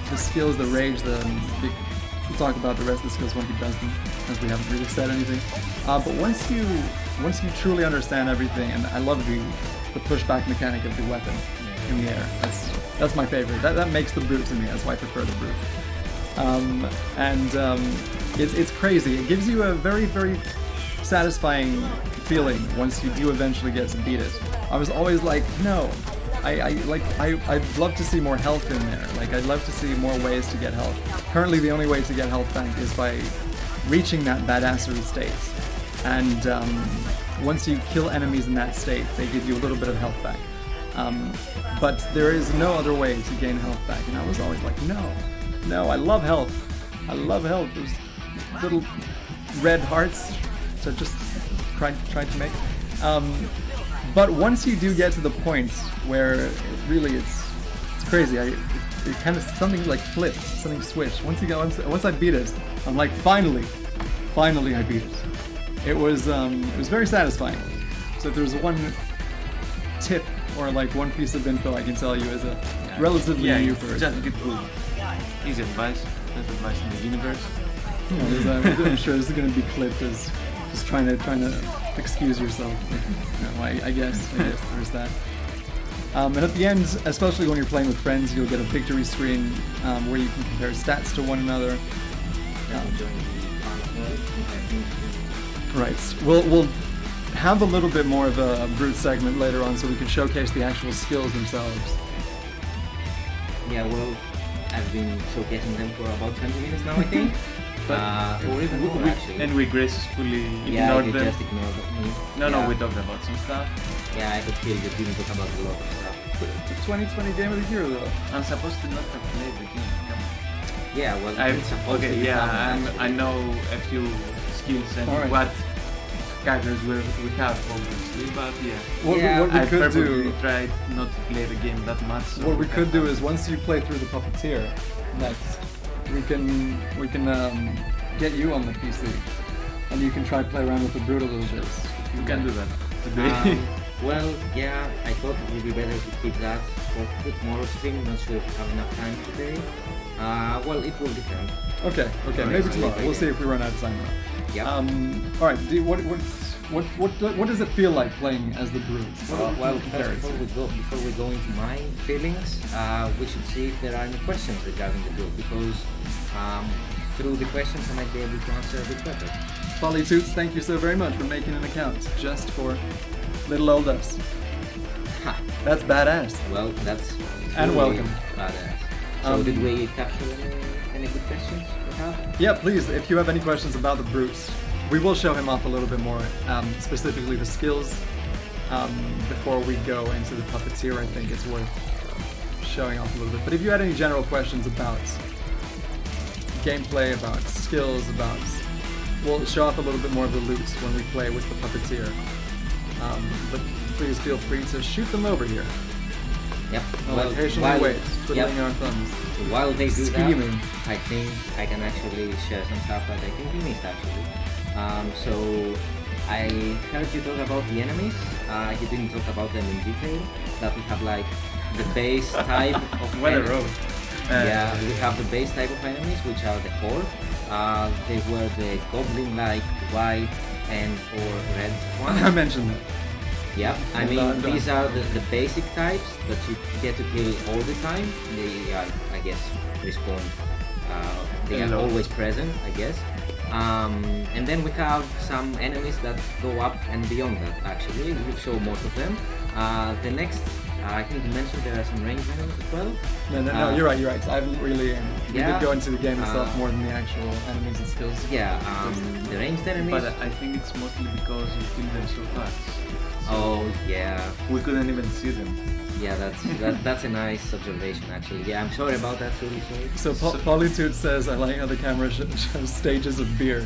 Speaker 1: the skills, the rage, we'll talk about the rest of the skills when he does them, as we haven't really said anything. But once you truly understand everything, and I love the pushback mechanic of the weapon in the air. That's my favorite. That makes the brute to me. That's why I prefer the brute. It's crazy. It gives you a very, very satisfying feeling once you do eventually get to beat it. I was always like, no, I'd love to see more health in there. I'd love to see more ways to get health. Currently, the only way to get health back is by reaching that badassery state. And once you kill enemies in that state, they give you a little bit of health back. But there is no other way to gain health back. And I was always like, no, I love health. I love health. Those little red hearts to just tried to make. But once you do get to the point where it's crazy. It kind of something like flipped, something switched. Once I beat it, I'm like, finally I beat it. It was very satisfying. So if there's one tip or one piece of info I can tell you as a relatively new person.
Speaker 3: Just get good. Easy advice. Best advice in the universe.
Speaker 1: I'm sure this is going to be clipped as just trying to excuse yourself. I guess there's that. And at the end, especially when you're playing with friends, you'll get a victory screen where you can compare stats to one another. Right. We'll have a little bit more of a brute segment later on, so we can showcase the actual skills themselves.
Speaker 2: Yeah, well, I've been showcasing them for about 20 minutes now, I think. Or even more, actually.
Speaker 3: And we gracefully ignored them.
Speaker 2: Just ignored me.
Speaker 3: No, we talked about some stuff.
Speaker 2: Yeah, I could feel you didn't talk about a lot of stuff.
Speaker 1: The 2020 Game of the Year, though.
Speaker 3: I'm supposed to not have played the game.
Speaker 2: Yeah, well, it's supposed to be fun,
Speaker 3: I know a few skills and what characters we have, obviously, but
Speaker 1: What we
Speaker 3: I
Speaker 1: could
Speaker 3: purposely
Speaker 1: do,
Speaker 3: tried not to play the game that much. So
Speaker 1: what we could do is once you play through the Puppeteer, next we can get you on the PC, and you can try play around with the brute a little bit.
Speaker 3: You can do that today.
Speaker 2: Well, yeah, I thought it would be better to keep that for tomorrow's stream. Not sure if we have enough time today. Well, it will depend.
Speaker 1: Okay, maybe tomorrow. We'll see if we run out of time.
Speaker 2: Yep.
Speaker 1: All right. What does it feel like playing as the brute?
Speaker 2: Well, before we go into my feelings, we should see if there are any questions regarding the brute, because through the questions I might be able to answer a bit better.
Speaker 1: Polly Toots, thank you so very much for making an account just for little old us.
Speaker 2: Ha.
Speaker 1: That's badass.
Speaker 2: Well, that's
Speaker 1: and
Speaker 2: really
Speaker 1: welcome.
Speaker 2: Badass. So did we capture any good questions? have?
Speaker 1: Yeah, please, if you have any questions about the brutes, we will show him off a little bit more, specifically the skills. Before we go into the puppeteer, I think it's worth showing off a little bit. But if you had any general questions about gameplay, about skills, we'll show off a little bit more of the loot when we play with the puppeteer. But please feel free to shoot them over here.
Speaker 2: Yep.
Speaker 1: Well, patiently wait, twiddling our thumbs.
Speaker 2: While they do
Speaker 1: Scheming.
Speaker 2: that, I think I can actually share some stuff that I think we missed actually. So I heard you talk about the enemies. You didn't talk about them in detail. That we have like the base type of
Speaker 3: What a
Speaker 2: enemies.
Speaker 3: road.
Speaker 2: Yeah, we have the base type of enemies, which are the horde. They were the goblin-like white and or red ones.
Speaker 1: I mentioned that.
Speaker 2: Yeah, I
Speaker 1: I'm
Speaker 2: mean
Speaker 1: done.
Speaker 2: these are the basic types that you get to kill all the time. They are, I guess, respawn. They are
Speaker 3: Hello.
Speaker 2: always present, I guess. And then we have some enemies that go up and beyond that. Actually, we'll show most of them. The next, I think you mentioned there are some ranged enemies as well.
Speaker 1: No, you're right. I haven't really. We
Speaker 2: yeah.
Speaker 1: did go into the game itself more than the actual enemies and skills.
Speaker 2: Yeah, the ranged enemies.
Speaker 3: But I think it's mostly because you kill them so fast.
Speaker 2: Oh yeah.
Speaker 3: We couldn't even see them.
Speaker 2: Yeah, that's a nice observation actually. Yeah, I'm sorry about that, really sorry.
Speaker 1: So Polytude says, I like how the camera shows stages of beard.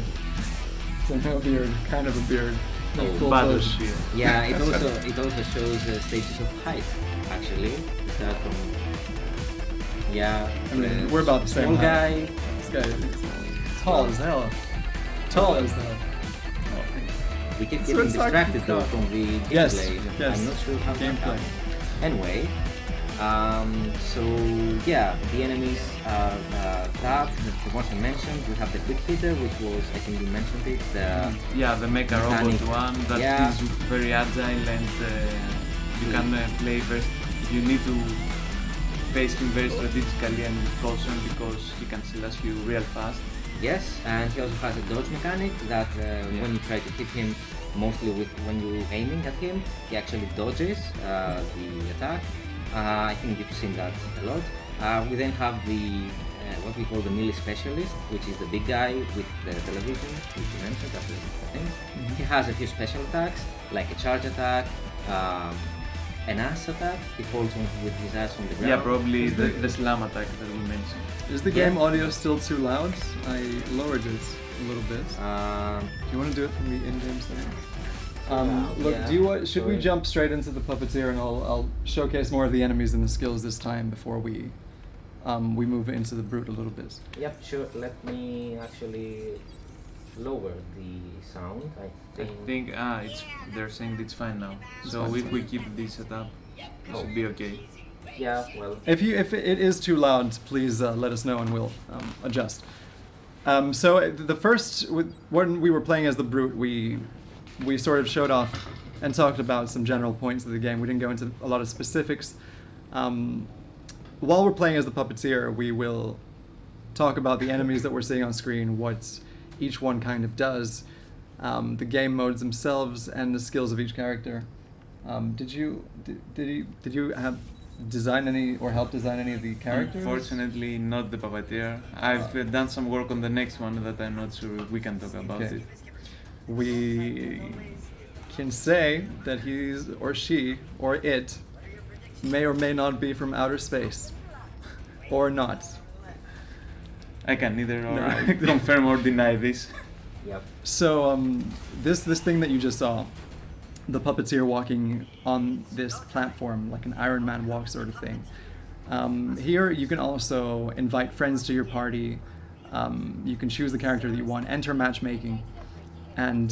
Speaker 1: So no beard, kind of a beard. No
Speaker 2: Oh,
Speaker 1: full
Speaker 3: bad
Speaker 1: bush.
Speaker 3: beard.
Speaker 2: Yeah, it also shows stages of height actually. Start from
Speaker 1: I mean, we're about the same
Speaker 2: small
Speaker 1: height.
Speaker 2: guy.
Speaker 1: This guy is tall as hell. Tall as hell.
Speaker 2: We keep
Speaker 1: So
Speaker 2: getting
Speaker 1: it's like-
Speaker 2: distracted though from the gameplay.
Speaker 1: Yes, yes.
Speaker 2: I'm not sure how that
Speaker 1: Gameplay.
Speaker 2: happened. Anyway, so yeah, the enemies are the ones I mentioned. We have the quick hitter, which was, I think you mentioned it.
Speaker 3: Yeah, the mecha robot
Speaker 2: Mechanic.
Speaker 3: one that
Speaker 2: Yeah.
Speaker 3: is very agile and you can play very. You need to face him very strategically and with caution because he can slash you real fast.
Speaker 2: Yes, and he also has a dodge mechanic that when you try to hit him, mostly when you're aiming at him, he actually dodges the attack. I think you've seen that a lot. We then have the what we call the melee specialist, which is the big guy with the television, which you mentioned, that's the thing. He has a few special attacks, like a charge attack, an ass attack. He holds on with his ass on the ground.
Speaker 3: Yeah, probably the slam attack that we mentioned.
Speaker 1: Is the game audio still too loud? I lowered it a little bit. Do you want to do it from the in-game settings? Look,
Speaker 2: yeah.
Speaker 1: do you want? Should we
Speaker 2: Sorry.
Speaker 1: jump straight into the puppeteer, and I'll showcase more of the enemies and the skills this time before we move into the brute a little bit.
Speaker 2: Yep, sure. Let me actually lower the sound. I
Speaker 3: I
Speaker 2: think.
Speaker 3: think they're saying it's fine now.
Speaker 1: It's
Speaker 3: So
Speaker 1: fine.
Speaker 3: if we keep this setup, it should be okay.
Speaker 2: Yeah, well.
Speaker 1: If it is too loud, please let us know and we'll adjust. So the first, when we were playing as the brute, we sort of showed off and talked about some general points of the game. We didn't go into a lot of specifics. While we're playing as the puppeteer, we will talk about the enemies that we're seeing on screen, what each one kind of does, the game modes themselves, and the skills of each character. Did you have design any or help design any of the characters?
Speaker 3: Unfortunately, not the puppeteer. I've done some work on the next one that I'm not sure if we can talk about
Speaker 1: Okay.
Speaker 3: it.
Speaker 1: We can say that he's or she or it may or may not be from outer space, or not.
Speaker 3: I can neither
Speaker 1: No.
Speaker 3: confirm or deny this.
Speaker 2: Yep.
Speaker 1: So this thing that you just saw, the puppeteer walking on this platform like an Iron Man walk sort of thing. Here you can also invite friends to your party. You can choose the character that you want, enter matchmaking, and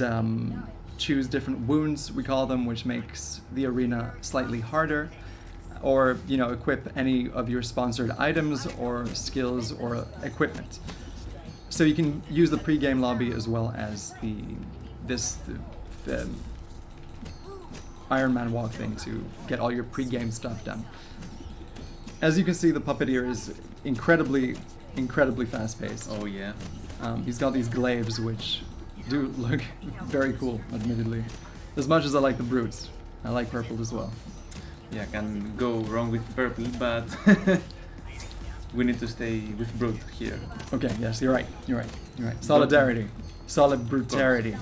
Speaker 1: choose different wounds, we call them, which makes the arena slightly harder, or equip any of your sponsored items or skills or equipment. So you can use the pre-game lobby as well as the Iron Man walk thing to get all your pre-game stuff done. As you can see, the puppeteer is incredibly fast-paced.
Speaker 3: Oh yeah.
Speaker 1: He's got these glaives, which do look very cool, admittedly. As much as I like the brutes, I like purple as well.
Speaker 3: Yeah, can go wrong with purple, but we need to stay with Brute here.
Speaker 1: Okay, yes, you're right. Solidarity. Solid brutality.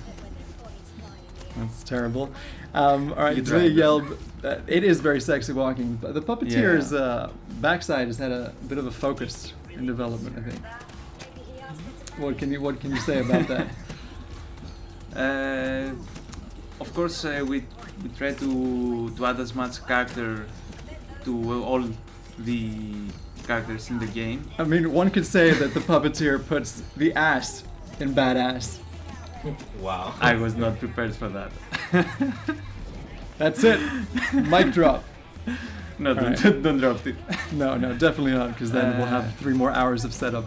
Speaker 1: That's terrible. All right,
Speaker 3: You
Speaker 1: Julia
Speaker 3: tried.
Speaker 1: Yelb, it is very sexy walking. But the Puppeteer's backside has had a bit of a focus in development, I think. What can you say about that?
Speaker 3: Of course, we try to add as much character to all the characters in the game.
Speaker 1: I mean, one could say that the Puppeteer puts the ass in badass.
Speaker 2: Wow.
Speaker 3: I was not prepared for that.
Speaker 1: That's it. Mic drop.
Speaker 3: No,
Speaker 1: All
Speaker 3: don't drop it.
Speaker 1: No, definitely not, because then we'll have 3 more hours of setup.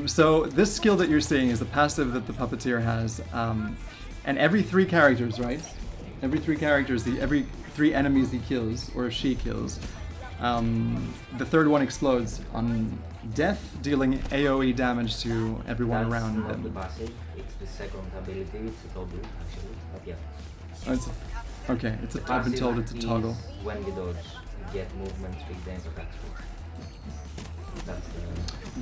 Speaker 1: So this skill that you're seeing is the passive that the Puppeteer has, and every 3 characters, right? Every 3 characters, every 3 enemies he kills or she kills, the third one explodes on death, dealing AOE damage to everyone around
Speaker 2: That's not the
Speaker 1: them.
Speaker 2: passive, it's the second ability, it's a toggle actually, but yeah.
Speaker 1: Oh, okay, I've been
Speaker 2: Passive
Speaker 1: told it's a toggle.
Speaker 2: is when you dodge, you get movement speed and attack speed. That's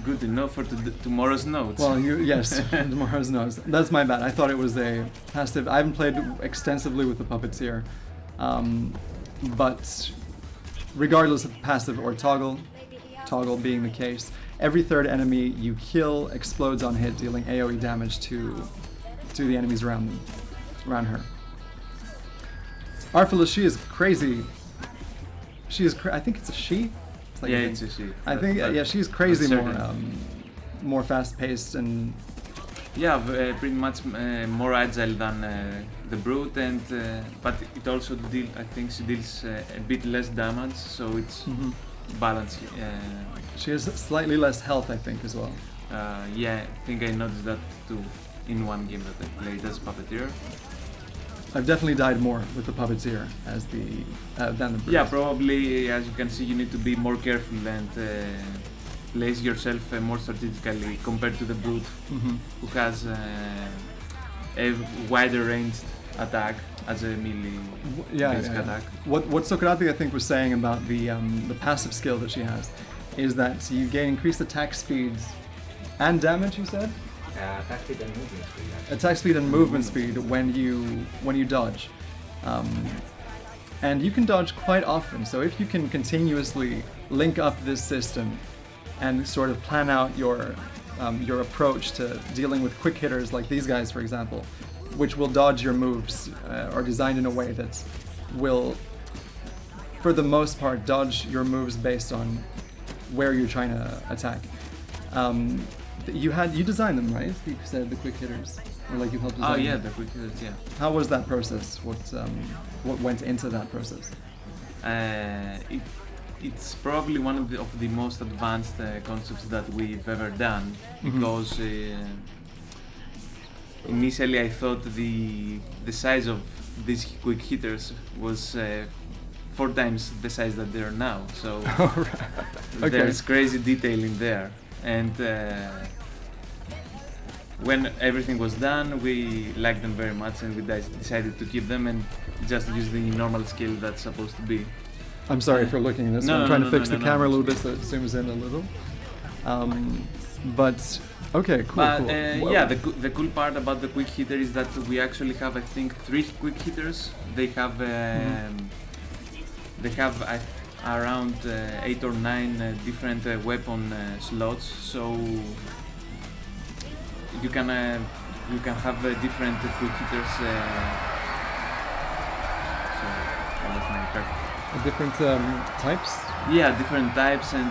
Speaker 3: Good enough for tomorrow's notes.
Speaker 1: Well, yes, tomorrow's notes. That's my bad. I thought it was a passive. I haven't played extensively with the Puppeteer, but regardless of passive or toggle being the case, every 3rd enemy you kill explodes on hit, dealing AOE damage to the enemies around her. Arphila, she is crazy. I think it's a she. It's
Speaker 3: yeah,
Speaker 1: a
Speaker 3: it's a she.
Speaker 1: I think she's crazy more fast-paced and
Speaker 3: pretty much more agile than the Brute, and but it also I think she deals a bit less damage, so it's balanced.
Speaker 1: she has slightly less health, I think, as well.
Speaker 3: I think I noticed that too in one game that I played as Puppeteer.
Speaker 1: I've definitely died more with the Puppeteer as than the Brute.
Speaker 3: Yeah, probably, as you can see, you need to be more careful and place yourself more strategically compared to the Brute, who has a wider ranged attack as a melee basic attack.
Speaker 1: What Sokratis, I think, was saying about the passive skill that she has is that you gain increased attack speeds and damage, you said?
Speaker 2: attack speed and movement speed. Actually.
Speaker 1: Attack speed and movement speed when you dodge. And you can dodge quite often, so if you can continuously link up this system and sort of plan out your approach to dealing with quick hitters like these guys, for example, which will dodge your moves, are designed in a way that will, for the most part, dodge your moves based on where you're trying to attack. You designed them, right? You said the quick hitters, or like you helped design.
Speaker 3: Oh yeah,
Speaker 1: them.
Speaker 3: the quick hitters, yeah.
Speaker 1: How was that process? What went into that process?
Speaker 3: It's probably one of the most advanced concepts that we've ever done, because initially I thought the size of these quick hitters was 4 times the size that they are now. So
Speaker 1: Okay.
Speaker 3: there's crazy detail in there, and when everything was done, we liked them very much, and we decided to keep them and just use the normal scale that's supposed to be.
Speaker 1: I'm sorry for looking at this.
Speaker 3: No,
Speaker 1: I'm
Speaker 3: no,
Speaker 1: trying
Speaker 3: no,
Speaker 1: to fix
Speaker 3: no,
Speaker 1: the
Speaker 3: no,
Speaker 1: camera
Speaker 3: no.
Speaker 1: a little bit so it zooms in a little. But okay, cool.
Speaker 3: But
Speaker 1: cool.
Speaker 3: yeah, the cool part about the quick hitter is that we actually have, I think, 3 quick hitters. They have around 8 or 9 different weapon slots, so you can have different quick hitters.
Speaker 1: Different types.
Speaker 3: Yeah, different types, and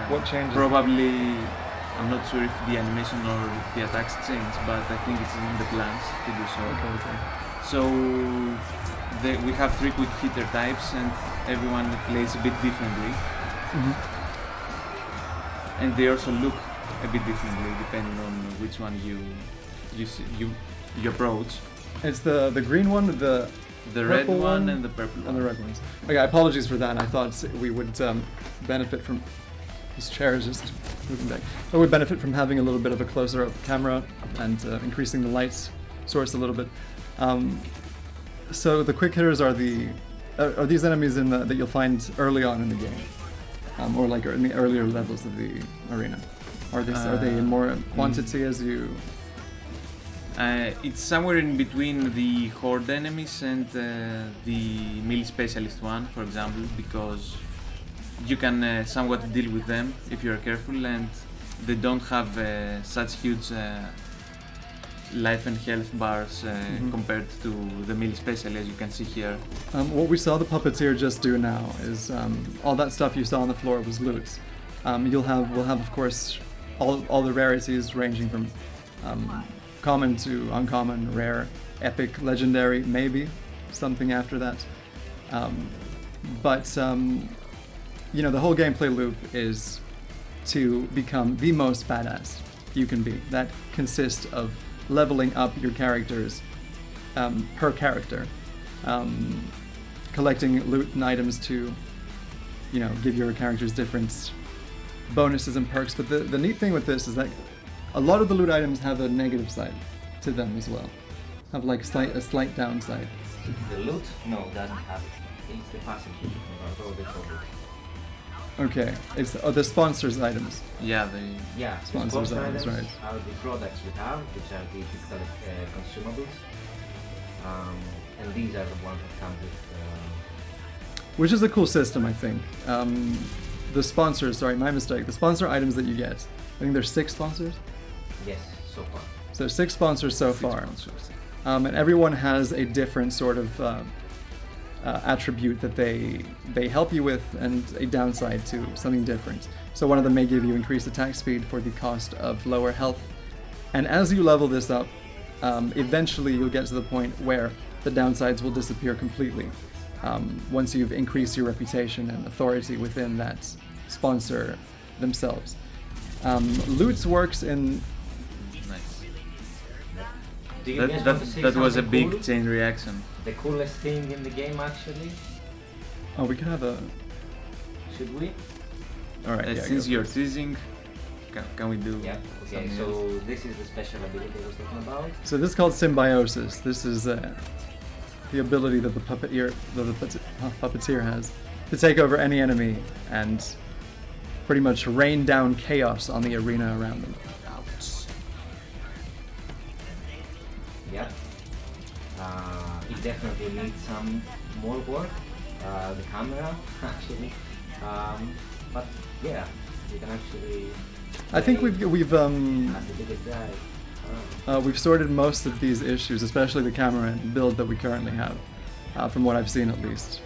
Speaker 1: What changes?
Speaker 3: probably, I'm not sure if the animation or if the attacks change, but I think it's in the plans to do so.
Speaker 1: Okay.
Speaker 3: So we have 3 quick hitter types, and everyone plays a bit differently, and they also look a bit differently depending on which one you approach.
Speaker 1: It's the green one, the
Speaker 3: Red
Speaker 1: purple
Speaker 3: one and the purple
Speaker 1: and
Speaker 3: one.
Speaker 1: the red ones. Okay, apologies for that. I thought we would benefit from this chair is just moving back. But we benefit from having a little bit of a closer up camera and increasing the light source a little bit. So the quick hitters are these enemies that you'll find early on in the game. or like in the earlier levels of the arena? Are they in more quantity as you?
Speaker 3: It's somewhere in between the horde enemies and the melee specialist one, for example, because you can somewhat deal with them if you're careful, and they don't have such huge life and health bars compared to the melee specialist, as you can see here.
Speaker 1: What we saw the puppeteer just do now is all that stuff you saw on the floor was loot. We'll have of course all the rarities ranging from common to uncommon, rare, epic, legendary, maybe something after that. But the whole gameplay loop is to become the most badass you can be. That consists of leveling up your characters per character, collecting loot and items to give your characters different bonuses and perks. But the neat thing with this is that a lot of the loot items have a negative side to them as well, have like a slight downside.
Speaker 2: The loot? No, doesn't have it. It's the passive loot. All the product.
Speaker 1: Okay, it's the sponsors items.
Speaker 2: Yeah,
Speaker 1: sponsors
Speaker 2: the
Speaker 1: items, right?
Speaker 2: Are the products we have, which are the typical consumables, and these are the ones that come with.
Speaker 1: Which is a cool system, I think. The sponsors, sorry, my mistake. The sponsor items that you get, I think there's 6 sponsors.
Speaker 2: Yes, so far.
Speaker 1: So 6 sponsors so far.
Speaker 3: Sponsors.
Speaker 1: And everyone has a different sort of attribute that they help you with, and a downside to something different. So one of them may give you increased attack speed for the cost of lower health. And as you level this up, eventually you'll get to the point where the downsides will disappear completely. Once you've increased your reputation and authority within that sponsor themselves. Loot works in...
Speaker 3: Nice.
Speaker 2: Do you guys want to say
Speaker 3: That was a
Speaker 2: something
Speaker 3: big
Speaker 2: cool?
Speaker 3: chain reaction.
Speaker 2: The coolest thing in the game, actually.
Speaker 1: Oh, we could have a...
Speaker 2: Should we?
Speaker 1: Alright, yeah,
Speaker 3: Since
Speaker 1: go
Speaker 3: you're
Speaker 1: for it.
Speaker 3: teasing, can we do
Speaker 2: Yeah. Okay.
Speaker 3: something
Speaker 2: So
Speaker 3: else?
Speaker 2: this is the special ability I was talking about.
Speaker 1: So this is called symbiosis. This is the ability that the puppeteer has to take over any enemy and pretty much rain down chaos on the arena around them.
Speaker 2: Yep. It definitely needs some more work. The camera, actually. But yeah, you can actually.
Speaker 1: I think we've
Speaker 2: As the biggest guy.
Speaker 1: we've sorted most of these issues, especially the camera and build that we currently have, from what I've seen at least.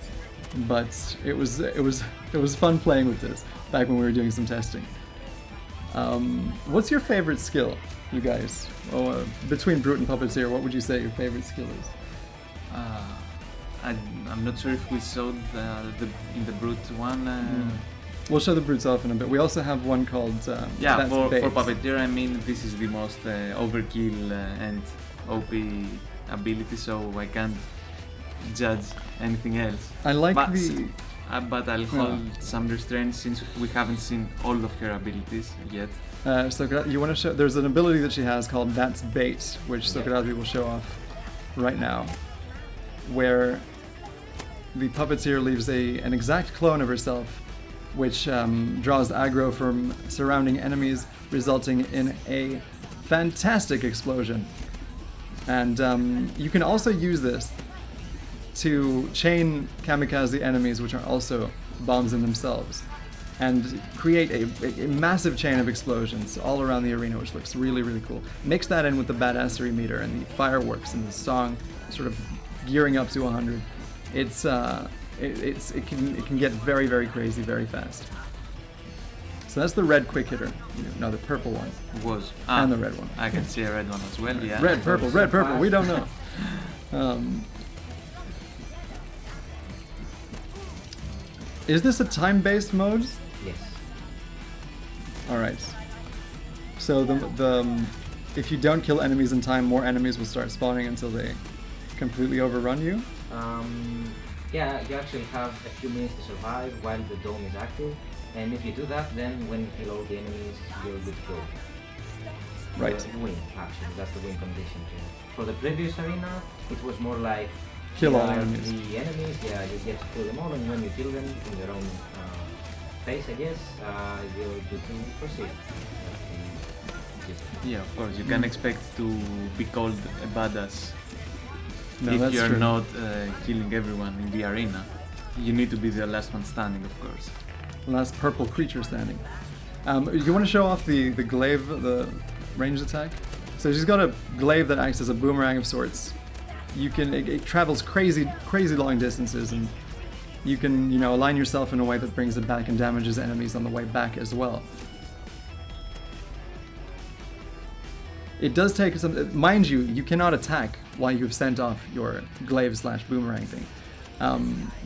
Speaker 1: But it was fun playing with this back when we were doing some testing. What's your favorite skill, you guys? Between Brute and Puppeteer, what would you say your favorite skill is?
Speaker 3: I'm not sure if we showed in the brute one.
Speaker 1: We'll show the Brutes off in a bit. We also have one called that's
Speaker 3: for
Speaker 1: bait.
Speaker 3: Puppeteer, I mean, this is the most overkill and OP ability, so I can't judge anything else.
Speaker 1: I like
Speaker 3: but,
Speaker 1: the...
Speaker 3: but I'll hold some restraint since we haven't seen all of her abilities yet.
Speaker 1: Sokratis, you want to show? There's an ability that she has called That's Bait, which Sokratis will show off right now, where the puppeteer leaves an exact clone of herself, which draws aggro from surrounding enemies, resulting in a fantastic explosion. And you can also use this to chain kamikaze enemies, which are also bombs in themselves, and create a massive chain of explosions all around the arena, which looks really, really cool. Mix that in with the badassery meter and the fireworks and the song sort of gearing up to 100. It can get very, very crazy very fast. So that's the red quick hitter. No, the purple one.
Speaker 3: Was
Speaker 1: And the red one.
Speaker 3: I can see a red one as well. Yeah.
Speaker 1: Red, purple, we don't know. Is this a time-based mode?
Speaker 2: Yes.
Speaker 1: All right. So if you don't kill enemies in time, more enemies will start spawning until they completely overrun you.
Speaker 2: Yeah, you actually have a few minutes to survive while the dome is active, and if you do that, then when you kill all the enemies, you're good to go.
Speaker 1: Right.
Speaker 2: You win, actually, that's the win condition here. For the previous arena, it was more like
Speaker 1: Kill all
Speaker 2: here are
Speaker 1: enemies.
Speaker 2: the enemies, yeah, you get to kill them all, and when you kill them in your own phase, I guess, you can proceed.
Speaker 3: Yeah, of course. You can expect to be called a badass
Speaker 1: No,
Speaker 3: if
Speaker 1: that's
Speaker 3: you're
Speaker 1: true.
Speaker 3: not killing everyone in the arena. You need to be the last one standing, of course.
Speaker 1: Last purple creature standing. You want to show off the glaive, the ranged attack? So she's got a glaive that acts as a boomerang of sorts. It travels crazy long distances, and you can align yourself in a way that brings it back and damages enemies on the way back as well. It does take some, mind you, you cannot attack while you've sent off your glaive/boomerang thing,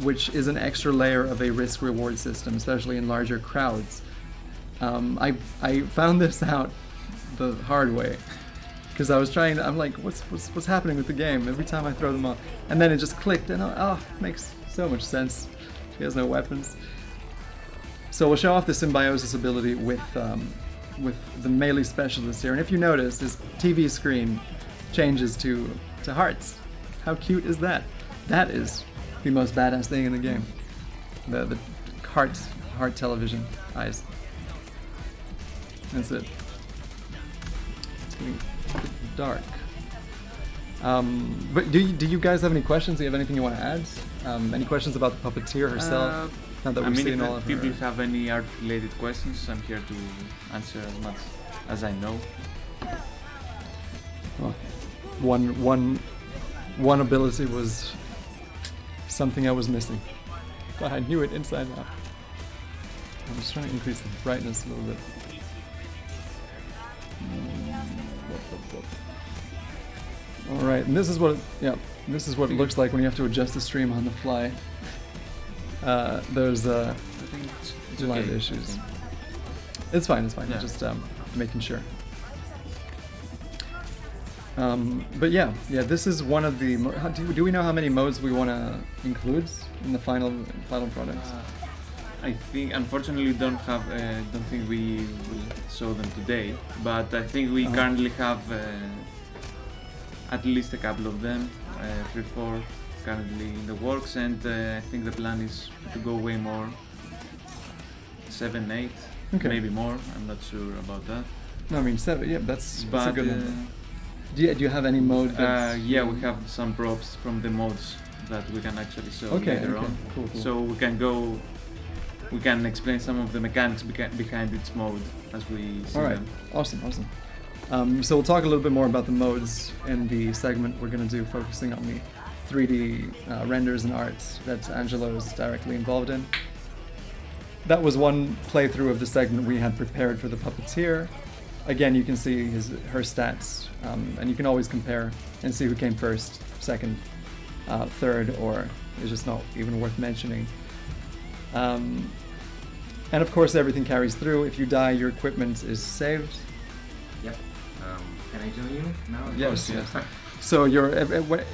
Speaker 1: which is an extra layer of a risk-reward system, especially in larger crowds. I found this out the hard way, because I'm like, what's happening with the game? Every time I throw them off, and then it just clicked, and it makes so much sense. She has no weapons. So we'll show off the symbiosis ability with the melee specialist here, and if you notice, his TV screen changes to hearts. How cute is that? That is the most badass thing in the game. The heart television eyes. That's it. It's getting dark. But do you guys have any questions? Do you have anything you want to add? Any questions about the puppeteer herself? Now that we've seen all of
Speaker 3: if people
Speaker 1: her.
Speaker 3: have any art-related questions, I'm here to answer as much as I know.
Speaker 1: Well, one ability was something I was missing, but I knew it inside out. I'm just trying to increase the brightness a little bit. All right, and this is what it looks like when you have to adjust the stream on the fly. There's
Speaker 3: I think it's
Speaker 1: light
Speaker 3: okay.
Speaker 1: issues. It's fine.
Speaker 3: Yeah.
Speaker 1: Just making sure. But yeah, this is one of the. Do we know how many modes we want to include in the final product?
Speaker 3: I think, unfortunately, don't think we will show them today, but I think we currently have at least a couple of them, 3 or 4 currently in the works, and I think the plan is to go way more, 7, 8, maybe more. I'm not sure about that.
Speaker 1: No, I mean 7. Yeah, that's a good number. Do you have any mode?
Speaker 3: Yeah, we have some props from the modes that we can actually show later on.
Speaker 1: Cool.
Speaker 3: So we can explain some of the mechanics behind each mode as we see them.
Speaker 1: Awesome. So we'll talk a little bit more about the modes in the segment we're going to do, focusing on the 3D renders and arts that Angelo is directly involved in. That was one playthrough of the segment we had prepared for the puppeteer. Again, you can see her stats, and you can always compare and see who came first, second, third, or it's just not even worth mentioning. And of course, everything carries through. If you die, your equipment is saved.
Speaker 2: Yep. Can I join you now?
Speaker 1: Yes. So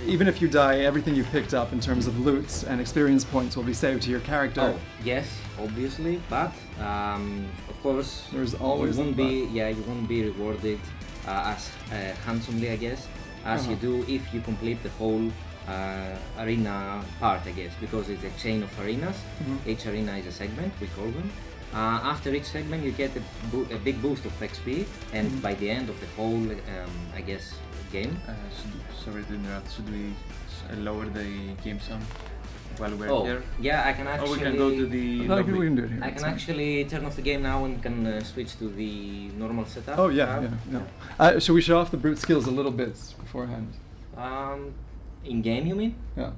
Speaker 1: even if you die, everything you picked up in terms of loot and experience points will be saved to your character.
Speaker 2: Oh, yes, obviously, but of course,
Speaker 1: There's always
Speaker 2: you won't
Speaker 1: a
Speaker 2: you won't be rewarded as handsomely, I guess, as you do if you complete the whole arena part, I guess, because it's a chain of arenas. Each arena is a segment, we call them. After each segment, you get a big boost of XP, and by the end of the whole, I guess, game.
Speaker 3: Sorry to interrupt. Should we lower the game sound while we're here?
Speaker 2: Yeah, I can actually.
Speaker 3: Or we can go to the
Speaker 1: No,
Speaker 3: lobby.
Speaker 1: we can do it here.
Speaker 2: I
Speaker 1: it's
Speaker 2: can
Speaker 1: fine.
Speaker 2: actually turn off the game now and can switch to the normal setup.
Speaker 1: Oh yeah. Should we show off the brute skills a little bit beforehand?
Speaker 2: In game, you mean?
Speaker 1: Yeah.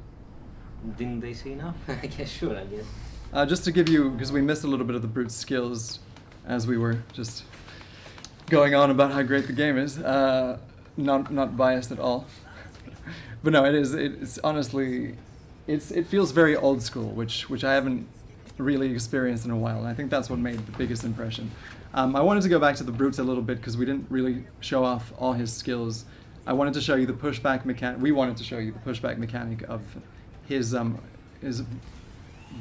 Speaker 2: Didn't they say no? I guess sure. I guess.
Speaker 1: Just to give you, because we missed a little bit of the brute skills as we were just going on about how great the game is. Not biased at all, but no, it is. It's honestly, it feels very old school, which I haven't really experienced in a while, and I think that's what made the biggest impression. I wanted to go back to the brutes a little bit because we didn't really show off all his skills. I wanted to show you the pushback mechanic. We wanted to show you the pushback mechanic of his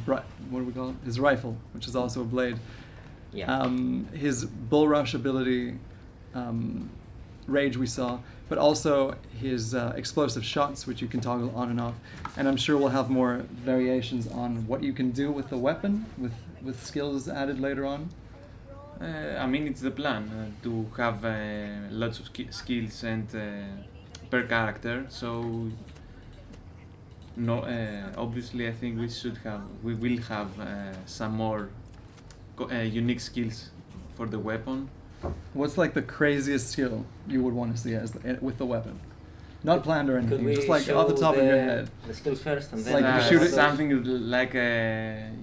Speaker 1: what do we call it? His rifle, which is also a blade.
Speaker 2: Yeah.
Speaker 1: His bull rush ability, rage we saw, but also his explosive shots, which you can toggle on and off. And I'm sure we'll have more variations on what you can do with the weapon, with with skills added later on?
Speaker 3: I mean, it's the plan to have lots of skills and per character. So, no, obviously, I think we will have some more unique skills for the weapon.
Speaker 1: What's like the craziest skill you would want to see with the weapon? Not planned or
Speaker 5: Could
Speaker 1: anything,
Speaker 5: we
Speaker 1: just like
Speaker 5: show
Speaker 1: off the top of your head.
Speaker 5: the skills first and
Speaker 1: It's
Speaker 5: then
Speaker 1: like you shoot it-
Speaker 3: Something like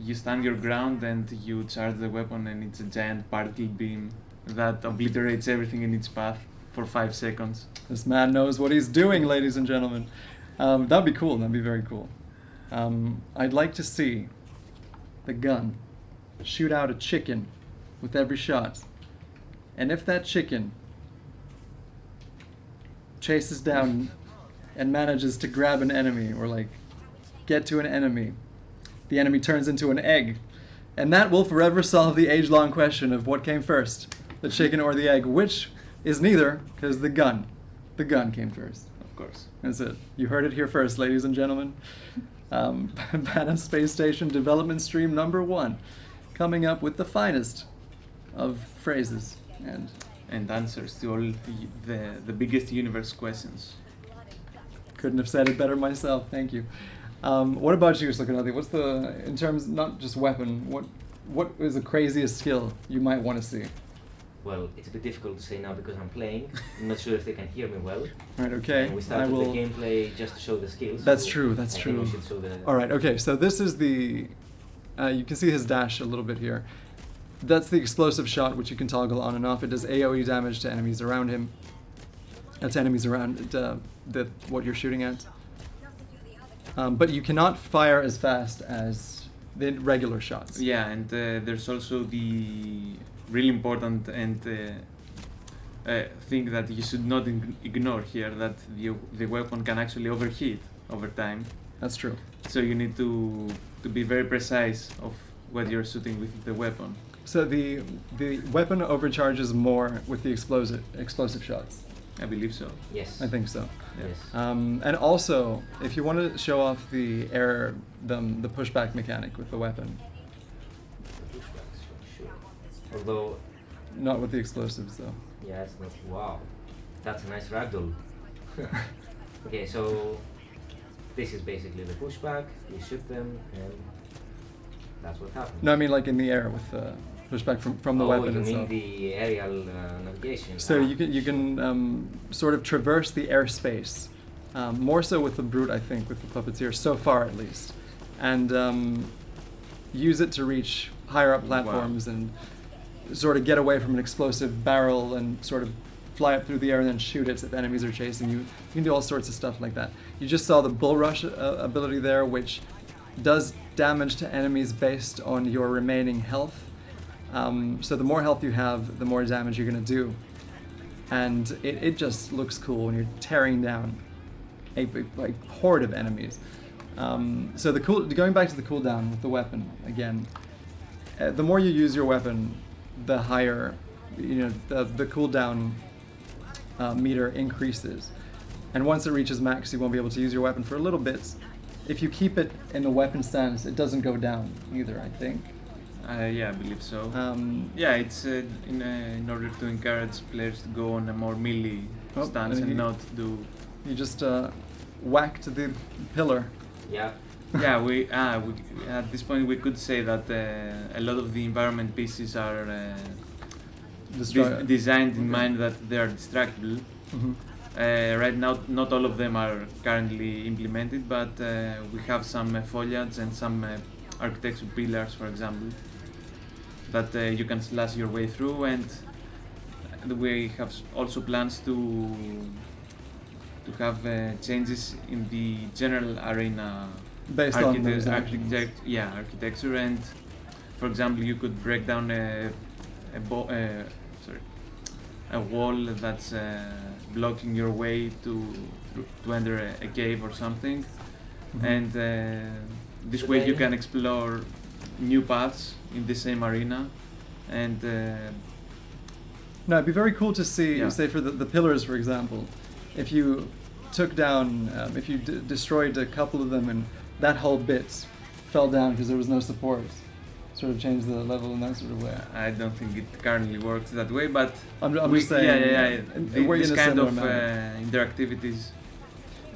Speaker 3: you stand your ground and you charge the weapon, and it's a giant particle beam that obliterates everything in its path for 5 seconds.
Speaker 1: This man knows what he's doing, ladies and gentlemen. That'd be cool. That'd be very cool. I'd like to see the gun shoot out a chicken with every shot. And if that chicken chases down and manages to grab an enemy or like get to an enemy, the enemy turns into an egg. And that will forever solve the age-long question of what came first, the chicken or the egg, which is neither, because the gun came first.
Speaker 3: Of course.
Speaker 1: That's it. You heard it here first, ladies and gentlemen. BADA Space Station Development Stream #1, coming up with the finest of phrases
Speaker 3: And answers to all the biggest universe questions.
Speaker 1: couldn't have said it better myself. Thank you. What about you, Sokratis? What's in terms not just weapon? What is the craziest skill you might want to see?
Speaker 5: well, it's a bit difficult to say now because I'm playing. I'm not sure if they can hear me well.
Speaker 1: Right. Okay.
Speaker 5: And we started the gameplay just to show the skills.
Speaker 1: That's
Speaker 5: so
Speaker 1: true. That's
Speaker 5: I
Speaker 1: true.
Speaker 5: think we should show the.
Speaker 1: All right. Okay. So this is the. You can see his dash a little bit here. That's the explosive shot, which you can toggle on and off. It does AOE damage to enemies around him. To enemies around what you're shooting at. But you cannot fire as fast as the regular shots.
Speaker 3: Yeah, and there's also the really important and thing that you should not ignore here, that the weapon can actually overheat over time.
Speaker 1: That's true.
Speaker 3: So you need to be very precise of what you're shooting with the weapon.
Speaker 1: So the weapon overcharges more with the explosive shots.
Speaker 3: I believe so.
Speaker 5: Yes.
Speaker 1: I think so.
Speaker 3: Yeah.
Speaker 5: Yes.
Speaker 1: And also, if you want to show off the the pushback mechanic with the weapon,
Speaker 5: The pushbacks, sure. Although,
Speaker 1: not with the explosives though.
Speaker 5: yeah, it's not. Wow, that's a nice ragdoll. Okay, so this is basically the pushback. You shoot them, and that's what happens.
Speaker 1: No, I mean like in the air with the pushback from the weapon
Speaker 5: you
Speaker 1: itself.
Speaker 5: mean the aerial navigation?
Speaker 1: So you can sort of traverse the airspace, more so with the brute, I think, with the puppeteer so far at least, and use it to reach higher up platforms and sort of get away from an explosive barrel and sort of fly up through the air and then shoot it if enemies are chasing you. You can do all sorts of stuff like that. You just saw the bull rush ability there, which does damage to enemies based on your remaining health. So the more health you have, the more damage you're going to do. And it just looks cool when you're tearing down a like horde of enemies. So going back to the cooldown with the weapon again, the more you use your weapon, the higher, the cooldown meter increases. And once it reaches max, you won't be able to use your weapon for a little bit. If you keep it in the weapon stance, it doesn't go down either, I think.
Speaker 3: Yeah, I believe so. Yeah, it's in order to encourage players to go on a more melee stance and not do.
Speaker 1: You just whacked the pillar.
Speaker 5: Yeah.
Speaker 3: Yeah, we at this point we could say that a lot of the environment pieces are designed in mind that they are destructible.
Speaker 1: Mm-hmm.
Speaker 3: Right now, not all of them are currently implemented, but we have some foliage and some architectural pillars, for example, that you can slash your way through, and we have also plans to have changes in the general arena
Speaker 1: Based on those actions.
Speaker 3: architecture, and for example, you could break down a wall that's blocking your way to enter a cave or something,
Speaker 1: Mm-hmm.
Speaker 3: and this way you can explore new paths in the same arena, and
Speaker 1: No, it'd be very cool to see,
Speaker 3: Yeah.
Speaker 1: say for the pillars, for example, if you took down, if you destroyed a couple of them and that whole bit fell down because there was no support, sort of change the level in that sort of way?
Speaker 3: I don't think it currently works that way, but
Speaker 1: I'm
Speaker 3: we-
Speaker 1: just saying. We're
Speaker 3: this
Speaker 1: in a
Speaker 3: kind
Speaker 1: similar
Speaker 3: of
Speaker 1: manner.
Speaker 3: interactivities.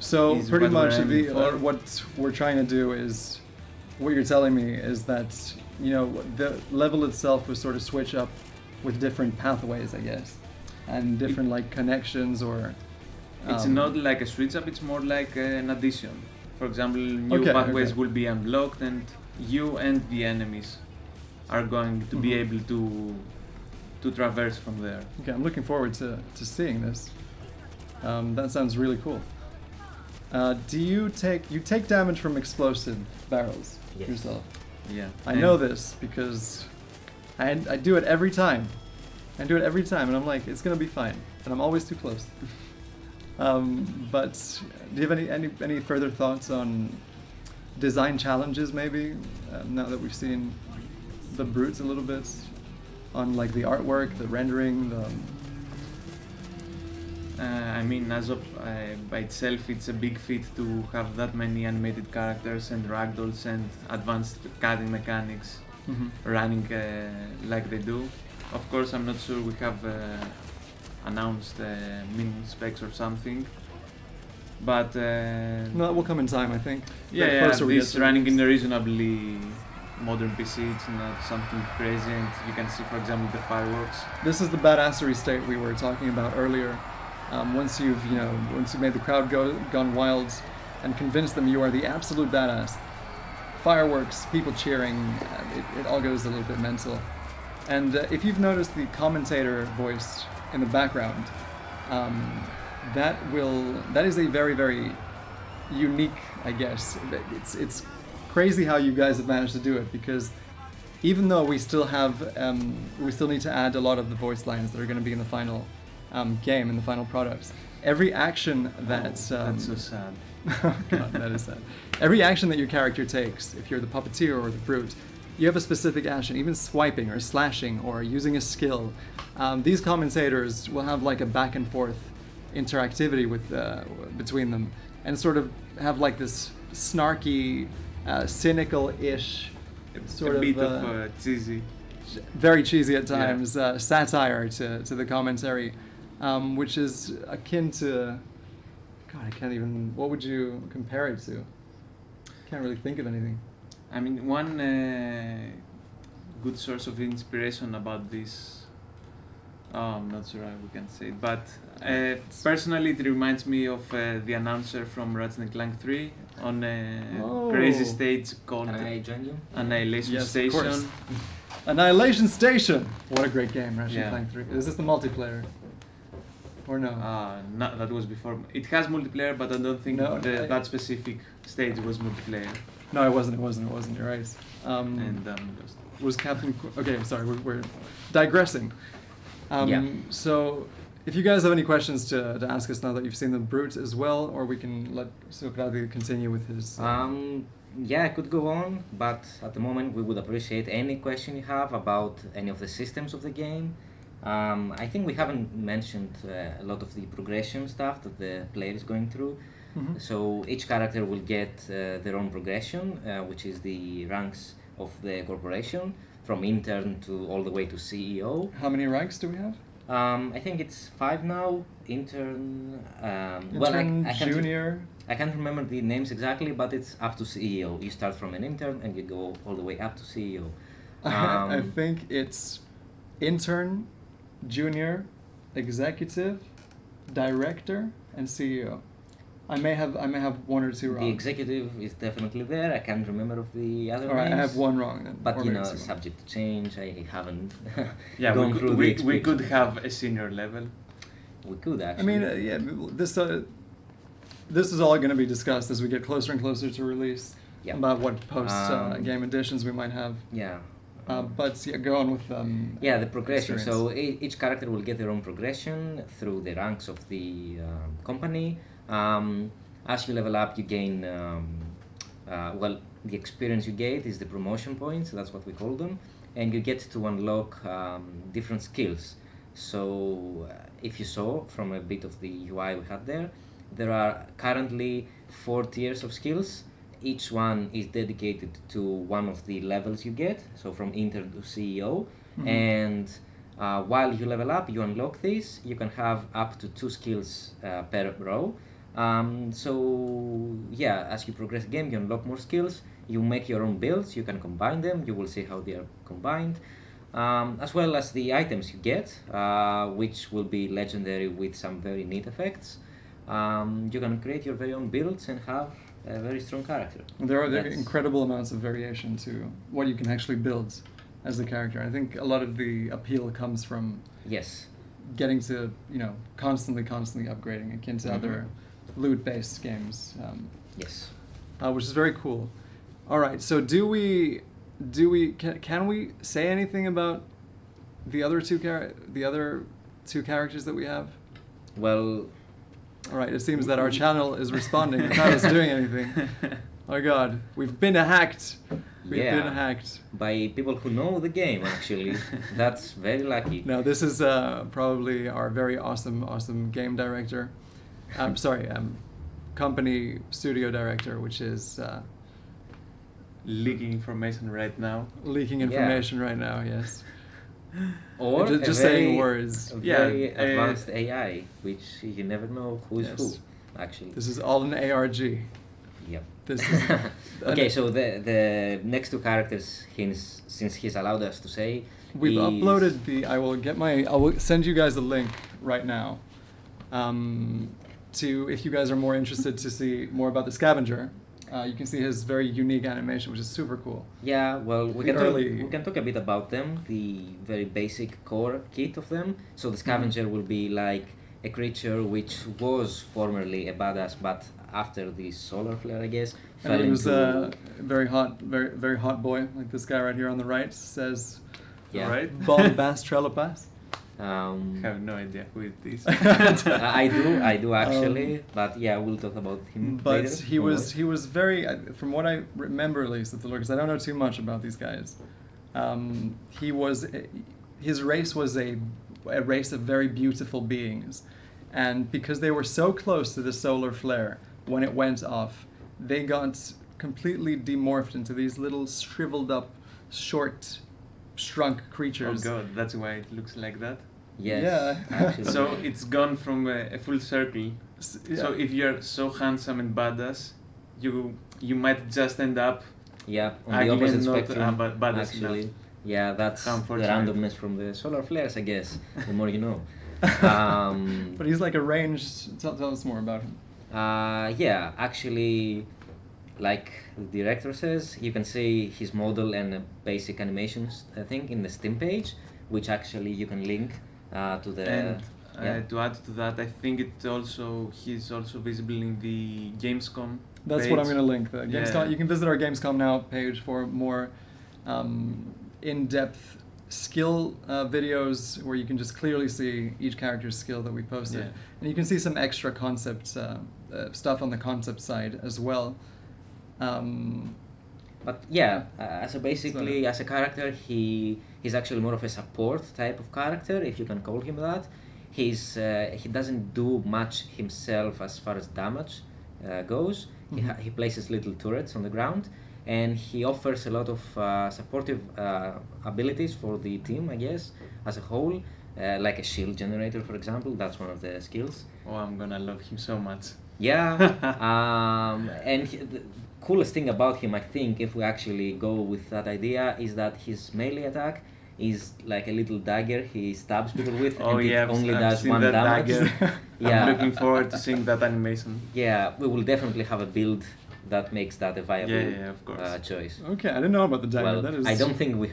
Speaker 1: So
Speaker 3: is
Speaker 1: pretty
Speaker 3: what we're
Speaker 1: much
Speaker 3: aiming for.
Speaker 1: what we're trying to do is, what you're telling me is that, you know, the level itself will sort of switch up with different pathways, I guess, and different like connections or.
Speaker 3: It's not like a switch up, it's more like an addition. For example, new
Speaker 1: Okay,
Speaker 3: pathways
Speaker 1: okay.
Speaker 3: will be unlocked, and you and the enemies are going to be
Speaker 1: Mhm.
Speaker 3: able to traverse from there.
Speaker 1: Okay, I'm looking forward to seeing this. That sounds really cool. Do you take damage from explosive barrels
Speaker 5: Yes.
Speaker 1: yourself?
Speaker 3: Yeah.
Speaker 1: I know this because I do it every time. I do it every time, and I'm like, it's gonna be fine, and I'm always too close. But do you have any further thoughts on design challenges, maybe? Now that we've seen the brutes a little bit, on like the artwork, the rendering, the.
Speaker 3: I mean, as of by itself, it's a big feat to have that many animated characters and ragdolls and advanced cutting mechanics
Speaker 1: Mhm.
Speaker 3: running like they do. Of course, I'm not sure we have announced minimum specs or something, but
Speaker 1: No, that will come in time, I think. The
Speaker 3: yeah,
Speaker 1: closer we get
Speaker 3: this
Speaker 1: to
Speaker 3: running in
Speaker 1: release.
Speaker 3: a reasonably modern PC. It's not something crazy, and you can see, for example, the fireworks.
Speaker 1: This is the badassery state we were talking about earlier. Once you've made the crowd gone wild and convinced them you are the absolute badass, fireworks, people cheering, it all goes a little bit mental. And if you've noticed the commentator voice in the background, that is a very, very unique, I guess. It's crazy how you guys have managed to do it, because even though we still need to add a lot of the voice lines that are going to be in the final game, in the final products. Every action
Speaker 3: That's so sad.
Speaker 1: Oh God, that is sad. Every action that your character takes, if you're the puppeteer or the brute, you have a specific action, even swiping or slashing or using a skill. These commentators will have like a back and forth interactivity between them, and sort of have like this snarky, cynical-ish sort
Speaker 3: a
Speaker 1: of
Speaker 3: bit of cheesy.
Speaker 1: very cheesy at
Speaker 3: Yeah.
Speaker 1: times, satire to the commentary, which is akin to, God, I can't even, what would you compare it to? Can't really think of anything.
Speaker 3: I mean, one good source of inspiration about this, I'm not sure how we can say it, but personally it reminds me of the announcer from Ratchet & Clank 3 on a
Speaker 1: Oh.
Speaker 3: crazy stage called
Speaker 5: Can I join you?
Speaker 3: Annihilation
Speaker 1: Yes, of
Speaker 3: Station.
Speaker 1: course. Annihilation Station! What a great game, Ratchet
Speaker 3: Yeah.
Speaker 1: Clank 3. Is this the multiplayer? Or no?
Speaker 3: No, that was before. It has multiplayer, but I don't think
Speaker 1: No,
Speaker 3: that specific stage was multiplayer.
Speaker 1: No, it wasn't, you're right.
Speaker 3: And
Speaker 1: Was Captain... Okay, sorry, we're digressing.
Speaker 5: Yeah.
Speaker 1: So, if you guys have any questions to ask us now that you've seen the brute as well, or we can let Sokratis continue with his...
Speaker 5: Yeah, I could go on, but at the moment we would appreciate any question you have about any of the systems of the game. I think we haven't mentioned a lot of the progression stuff that the player is going through.
Speaker 1: Mhm.
Speaker 5: So each character will get their own progression, which is the ranks of the corporation, from intern to all the way to CEO.
Speaker 1: How many ranks do we have?
Speaker 5: I think it's 5 now. Intern,
Speaker 1: Intern,
Speaker 5: I can't
Speaker 1: junior...
Speaker 5: I can't remember the names exactly, but it's up to CEO. You start from an intern and you go all the way up to CEO.
Speaker 1: I think it's intern, junior, executive, director, and CEO. I may have one or two wrong.
Speaker 5: The executive is definitely there. I can't remember of the other
Speaker 1: All right, I
Speaker 5: names.
Speaker 1: have one wrong then.
Speaker 5: But
Speaker 1: or
Speaker 5: you
Speaker 1: maybe
Speaker 5: know,
Speaker 1: two.
Speaker 5: subject to change. I haven't
Speaker 3: yeah,
Speaker 5: gone through the
Speaker 3: we could
Speaker 5: experience.
Speaker 3: have a senior level.
Speaker 5: We could
Speaker 1: I
Speaker 5: actually.
Speaker 1: mean, yeah, this is all going to be discussed as we get closer and closer to release
Speaker 5: Yeah.
Speaker 1: about what post game additions we might have.
Speaker 5: Yeah.
Speaker 1: But yeah, go on with
Speaker 5: Yeah, the progression.
Speaker 1: experience.
Speaker 5: So each character will get their own progression through the ranks of the company. As you level up, you gain, the experience you get is the promotion points, that's what we call them, and you get to unlock different skills. So if you saw from a bit of the UI we had there are currently 4 tiers of skills, each one is dedicated to one of the levels you get, so from intern to CEO. And while you level up, you unlock this. You can have up to 2 skills per row. So yeah, as you progress the game, you unlock more skills. You make your own builds. You can combine them. You will see how they are combined, as well as the items you get, which will be legendary with some very neat effects. You can create your very own builds and have a very strong character.
Speaker 1: There are
Speaker 5: That's-
Speaker 1: incredible amounts of variation to what you can actually build as a character. I think a lot of the appeal comes from
Speaker 5: Yes.
Speaker 1: getting to, constantly upgrading, akin to other loot-based games,
Speaker 5: Yes.
Speaker 1: which is very cool. All right, so can we say anything about the other two characters that we have?
Speaker 5: Well,
Speaker 1: All right, it seems that our channel is responding without us doing anything. Oh God, we've been hacked. We've
Speaker 5: Yeah.
Speaker 1: been hacked.
Speaker 5: by people who know the game, actually. That's very lucky.
Speaker 1: Now this is probably our very awesome game director. Company studio director, which is
Speaker 3: Leaking information right now.
Speaker 1: leaking
Speaker 5: Yeah.
Speaker 1: information right now. Yes.
Speaker 5: Or
Speaker 1: Just
Speaker 5: a
Speaker 1: saying
Speaker 5: very-
Speaker 1: words.
Speaker 5: A
Speaker 3: Yeah,
Speaker 5: very advanced AI, which you never know who is
Speaker 1: Yes.
Speaker 5: who, actually.
Speaker 1: This is all an ARG.
Speaker 5: Yep.
Speaker 1: This is
Speaker 5: Okay, so the next two characters, since he's allowed us to say,
Speaker 1: We've
Speaker 5: is-
Speaker 1: uploaded I will send you guys a link right now. To if you guys are more interested to see more about the scavenger, you can see his very unique animation, which is super cool.
Speaker 5: Yeah, well,
Speaker 1: The early-
Speaker 5: we can talk a bit about them, the very basic core kit of them. So the scavenger will be like a creature which was formerly a badass, but after the solar flare, I guess,
Speaker 1: And he was
Speaker 5: into-
Speaker 1: a very hot boy, like this guy right here on the right says.
Speaker 5: yeah.
Speaker 3: Right?
Speaker 1: Bon bass trellopas.
Speaker 3: I have no idea who it is.
Speaker 5: I do actually, but yeah, we'll talk about him
Speaker 1: But
Speaker 5: later.
Speaker 1: he was very, from what I remember at least, because I don't know too much about these guys. His race was a race of very beautiful beings, and because they were so close to the solar flare when it went off, they got completely demorphed into these little shriveled up, short, shrunk
Speaker 3: Oh
Speaker 1: creatures.
Speaker 3: god, that's why it looks like that.
Speaker 5: Yes,
Speaker 1: Yeah.
Speaker 5: actually.
Speaker 3: So it's gone from a full circle.
Speaker 1: Yeah.
Speaker 3: So if you're so handsome and badass, you might just end up
Speaker 5: yeah, on the
Speaker 3: ugly
Speaker 5: opposite
Speaker 3: and not,
Speaker 5: spectrum,
Speaker 3: badass
Speaker 5: actually.
Speaker 3: enough.
Speaker 5: Yeah, that's the
Speaker 3: Unfortunate.
Speaker 5: randomness from the solar flares, I guess. The more you know.
Speaker 1: But he's like a ranged. Tell us more about him.
Speaker 5: Yeah, actually, like the director says, you can see his model and basic animations, I think, in the Steam page, which actually you can link to the.
Speaker 3: And
Speaker 5: yeah.
Speaker 3: to add to that, I think he's also visible in the Gamescom.
Speaker 1: That's
Speaker 3: page.
Speaker 1: what I'm going to link. The Gamescom.
Speaker 3: Yeah.
Speaker 1: You can visit our Gamescom Now page for more in-depth skill videos where you can just clearly see each character's skill that we posted,
Speaker 3: Yeah.
Speaker 1: and you can see some extra concept stuff on the concept side as well.
Speaker 5: But yeah, as a character, he's actually more of a support type of character, if you can call him that. He doesn't do much himself as far as damage goes. He places little turrets on the ground, and he offers a lot of supportive abilities for the team, I guess, as a whole. Like a shield generator, for example, that's one of the skills.
Speaker 3: Oh, I'm gonna love him so much.
Speaker 5: Yeah, and the coolest thing about him, I think, if we actually go with that idea, is that his melee attack is like a little dagger he stabs people with,
Speaker 3: Oh
Speaker 5: and
Speaker 3: yeah,
Speaker 5: it only
Speaker 3: I've
Speaker 5: does
Speaker 3: seen
Speaker 5: one
Speaker 3: that
Speaker 5: damage.
Speaker 3: dagger.
Speaker 5: Yeah.
Speaker 3: I'm looking forward to seeing that animation.
Speaker 5: Yeah, we will definitely have a build that makes that a viable
Speaker 3: Yeah, of course.
Speaker 5: choice.
Speaker 1: Okay, I didn't know about the dagger.
Speaker 5: Well,
Speaker 1: That is.
Speaker 5: I don't think we'll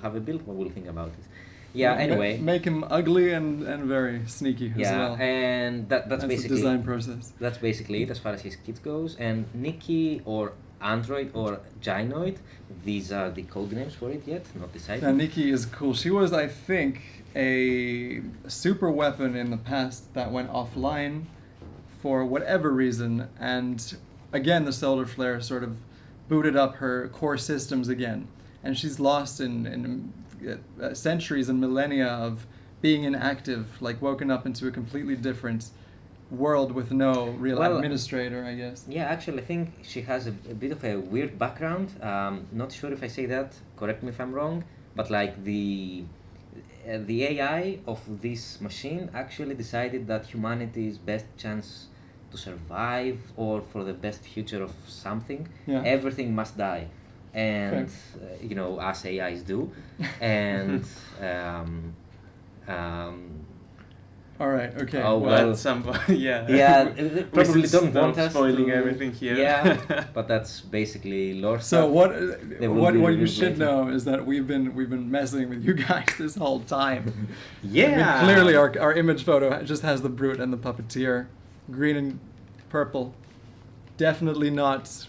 Speaker 5: have a build, but we'll think about it. Yeah, anyway.
Speaker 1: Make him ugly and very sneaky as
Speaker 5: Yeah,
Speaker 1: well.
Speaker 5: and that's
Speaker 1: the
Speaker 5: basically
Speaker 1: design process.
Speaker 5: That's basically it as far as his kit goes. And Nikki or Android or Gynoid, these are the code names for it yet, not decided.
Speaker 1: Now, Nikki is cool. She was, I think, a super weapon in the past that went offline for whatever reason, and again, the solar flare sort of booted up her core systems again, and she's lost in centuries and millennia of being inactive, like woken up into a completely different world with no real
Speaker 5: Well,
Speaker 1: administrator, I guess.
Speaker 5: Yeah, actually, I think she has a bit of a weird background. Not sure if I say that. Correct me if I'm wrong. But like the AI of this machine actually decided that humanity's best chance to survive or for the best future of something,
Speaker 1: Yeah.
Speaker 5: everything must die, and
Speaker 1: Okay.
Speaker 5: you know, as AIs do, and
Speaker 1: All right. Okay.
Speaker 5: Oh,
Speaker 3: Well,
Speaker 5: well,
Speaker 3: at some point, yeah.
Speaker 5: yeah, they
Speaker 3: We
Speaker 5: probably
Speaker 3: should
Speaker 5: don't
Speaker 3: stop
Speaker 5: want us
Speaker 3: spoiling
Speaker 5: to,
Speaker 3: everything here.
Speaker 5: Yeah, but that's basically lore
Speaker 1: So
Speaker 5: stuff.
Speaker 1: what
Speaker 5: They will
Speaker 1: what
Speaker 5: be
Speaker 1: what you
Speaker 5: revealed
Speaker 1: should
Speaker 5: later.
Speaker 1: know is that we've been messing with you guys this whole time.
Speaker 5: Yeah.
Speaker 1: I mean, clearly our image photo just has the brute and the puppeteer, green and purple. Definitely not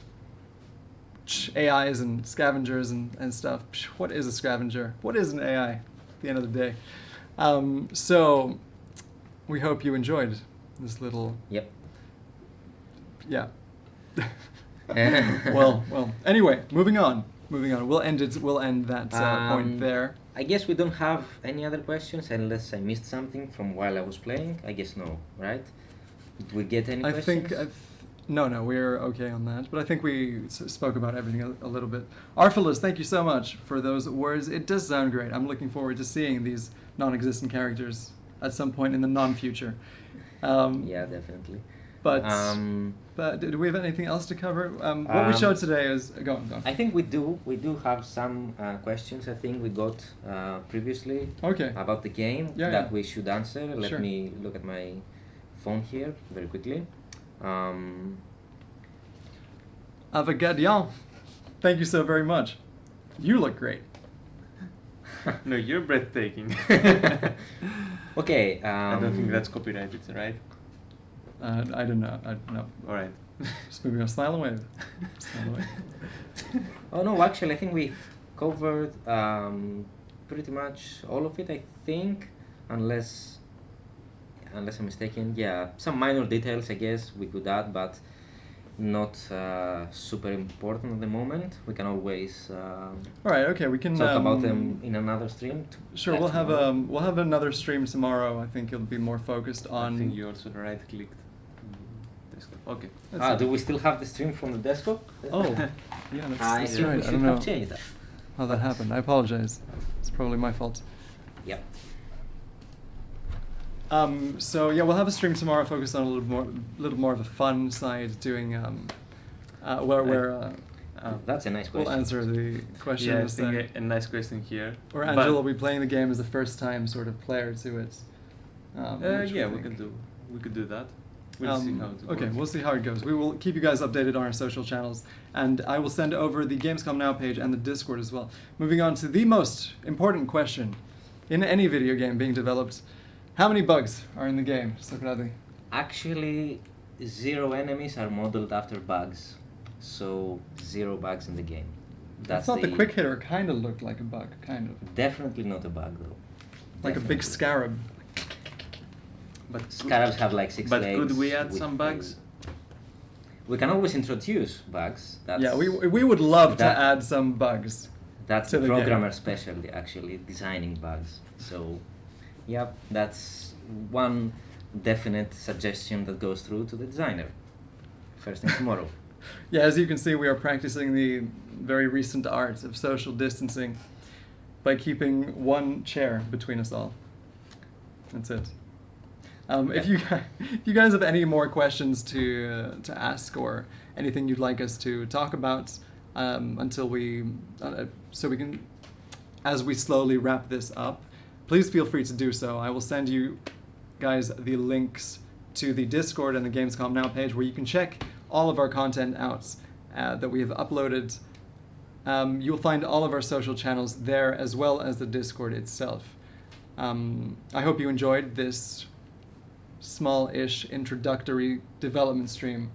Speaker 1: AIs and scavengers and stuff. What is a scavenger? What is an AI? At the end of the day. So we hope you enjoyed this little.
Speaker 5: Yep.
Speaker 1: Yeah. well. Anyway, moving on. We'll end it. We'll end that point there.
Speaker 5: I guess we don't have any other questions unless I missed something from while I was playing. I guess no, right? Did we get any
Speaker 1: I
Speaker 5: questions?
Speaker 1: think. No, we're okay on that. But I think we spoke about everything a little bit. Arphilus, thank you so much for those words. It does sound great. I'm looking forward to seeing these non-existent characters at some point in the non-future.
Speaker 5: Yeah, definitely.
Speaker 1: But do we have anything else to cover? What we showed today is go on.
Speaker 5: I think we do. We do have some questions. I think we got previously
Speaker 1: Okay.
Speaker 5: about the game
Speaker 1: Yeah,
Speaker 5: that
Speaker 1: yeah.
Speaker 5: we should answer. Let
Speaker 1: Sure.
Speaker 5: me look at my phone here very quickly.
Speaker 1: Avagadian, thank you so very much. You look great.
Speaker 3: No, you're breathtaking.
Speaker 5: Okay.
Speaker 3: I don't think that's copyrighted, right?
Speaker 1: I don't know. No.
Speaker 3: All right.
Speaker 1: Just moving on. Smile away. Smile away.
Speaker 5: Oh no, actually, I think we've covered pretty much all of it. I think, unless I'm mistaken. Yeah, some minor details I guess we could add, but not super important at the moment. We can always
Speaker 1: All right. Okay. We can
Speaker 5: talk about them in another stream.
Speaker 1: Sure. We'll have another stream tomorrow. I think it'll be more focused on.
Speaker 3: I think you also right-clicked. Desktop. Okay.
Speaker 1: That's it.
Speaker 5: Do we still have the stream from the desktop?
Speaker 1: Oh, yeah, that's
Speaker 5: I
Speaker 1: that's
Speaker 5: think
Speaker 1: right.
Speaker 5: we
Speaker 1: I
Speaker 5: should
Speaker 1: don't know
Speaker 5: have changed that.
Speaker 1: how that happened. I apologize. It's probably my fault.
Speaker 5: Yep.
Speaker 1: So yeah, we'll have a stream tomorrow focused on a little more of a fun side, doing where
Speaker 5: That's a nice
Speaker 1: we'll
Speaker 5: question.
Speaker 1: answer the
Speaker 3: Yeah, I
Speaker 1: questions.
Speaker 3: think a nice question here.
Speaker 1: Where
Speaker 3: But-
Speaker 1: Angelo will be playing the game as a first-time sort of player to it. Which
Speaker 3: yeah, we
Speaker 1: think.
Speaker 3: could do that. We'll see how it
Speaker 1: Okay,
Speaker 3: works.
Speaker 1: we'll see how it goes. We will keep you guys updated on our social channels, and I will send over the Gamescom Now page and the Discord as well. Moving on to the most important question in any video game being developed: how many bugs are in the game, Sokratis?
Speaker 5: Actually, 0 enemies are modeled after bugs, so 0 bugs in the game.
Speaker 1: I thought the quick hitter kind of looked like a bug, kind of
Speaker 5: Definitely not a bug though.
Speaker 1: like a big
Speaker 5: Definitely.
Speaker 1: scarab.
Speaker 3: But
Speaker 5: Scarabs have like 6
Speaker 3: But
Speaker 5: legs.
Speaker 3: could we add
Speaker 5: with
Speaker 3: some bugs?
Speaker 5: We can always introduce bugs. That's,
Speaker 1: Yeah, we would love
Speaker 5: that-
Speaker 1: to add some bugs.
Speaker 5: That's
Speaker 1: to
Speaker 5: the
Speaker 1: the game.
Speaker 5: programmer specialty, actually, designing bugs. So, yeah, that's one definite suggestion that goes through to the designer. First thing tomorrow.
Speaker 1: Yeah, as you can see, we are practicing the very recent art of social distancing by keeping one chair between us all. That's it. If you guys have any more questions to ask or anything you'd like us to talk about until so we can, as we slowly wrap this up, please feel free to do so. I will send you guys the links to the Discord and the Gamescom Now page where you can check all of our content out that we have uploaded. You'll find all of our social channels there as well as the Discord itself. I hope you enjoyed this small-ish introductory development stream.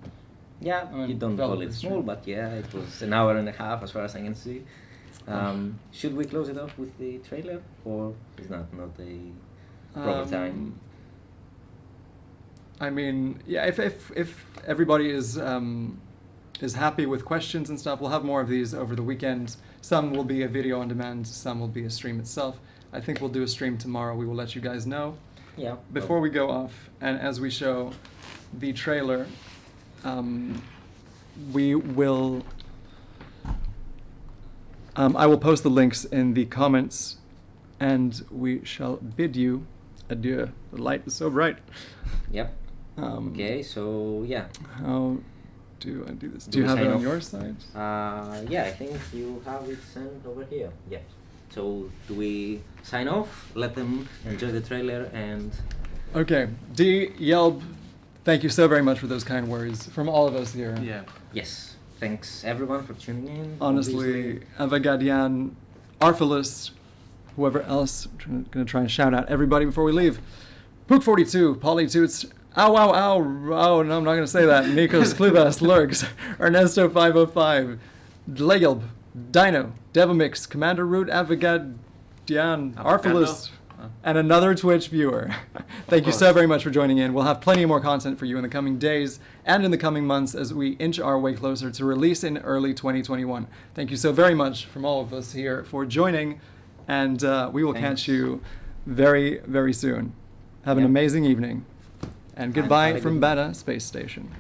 Speaker 5: Yeah,
Speaker 1: I mean,
Speaker 5: you don't call it
Speaker 1: development
Speaker 5: small,
Speaker 1: stream.
Speaker 5: but yeah, it was an hour and a half as far as I can see. Should we close it off with the trailer, or is that not a proper time?
Speaker 1: I mean, yeah, if everybody is happy with questions and stuff, we'll have more of these over the weekend. Some will be a video on demand, some will be a stream itself. I think we'll do a stream tomorrow. We will let you guys know.
Speaker 5: Yeah.
Speaker 1: Before we go off, and as we show the trailer, we will. I will post the links in the comments, and we shall bid you adieu. The light is so bright.
Speaker 5: Yep. Okay, so yeah.
Speaker 1: How do I do this?
Speaker 5: Do
Speaker 1: Do you
Speaker 5: we
Speaker 1: have it
Speaker 5: sign
Speaker 1: on
Speaker 5: off?
Speaker 1: your side?
Speaker 5: Yeah, I think you have it sent over here. Yeah. So do we sign off? Let them enjoy the trailer and.
Speaker 1: Okay. D. Yelb, thank you so very much for those kind words from all of us here.
Speaker 3: Yeah.
Speaker 5: Yes. Thanks everyone for tuning in.
Speaker 1: Honestly, Avagadian, Arphilis, whoever else, I'm going to try and shout out everybody before we leave. Pook42, Polytoots, ow, ow, ow, oh, no, I'm not going to say that. Nikos Klivas, Lurks, Ernesto505, Dlegilb, Dino, Devamix, Commander Root, Avagadian, Arphilis, and another Twitch viewer. Thank you so very much for joining in. We'll have plenty more content for you in the coming days and in the coming months as we inch our way closer to release in early 2021. Thank you so very much from all of us here for joining, and we will catch you very, very soon. Have an amazing evening, and goodbye from BADA Space Station.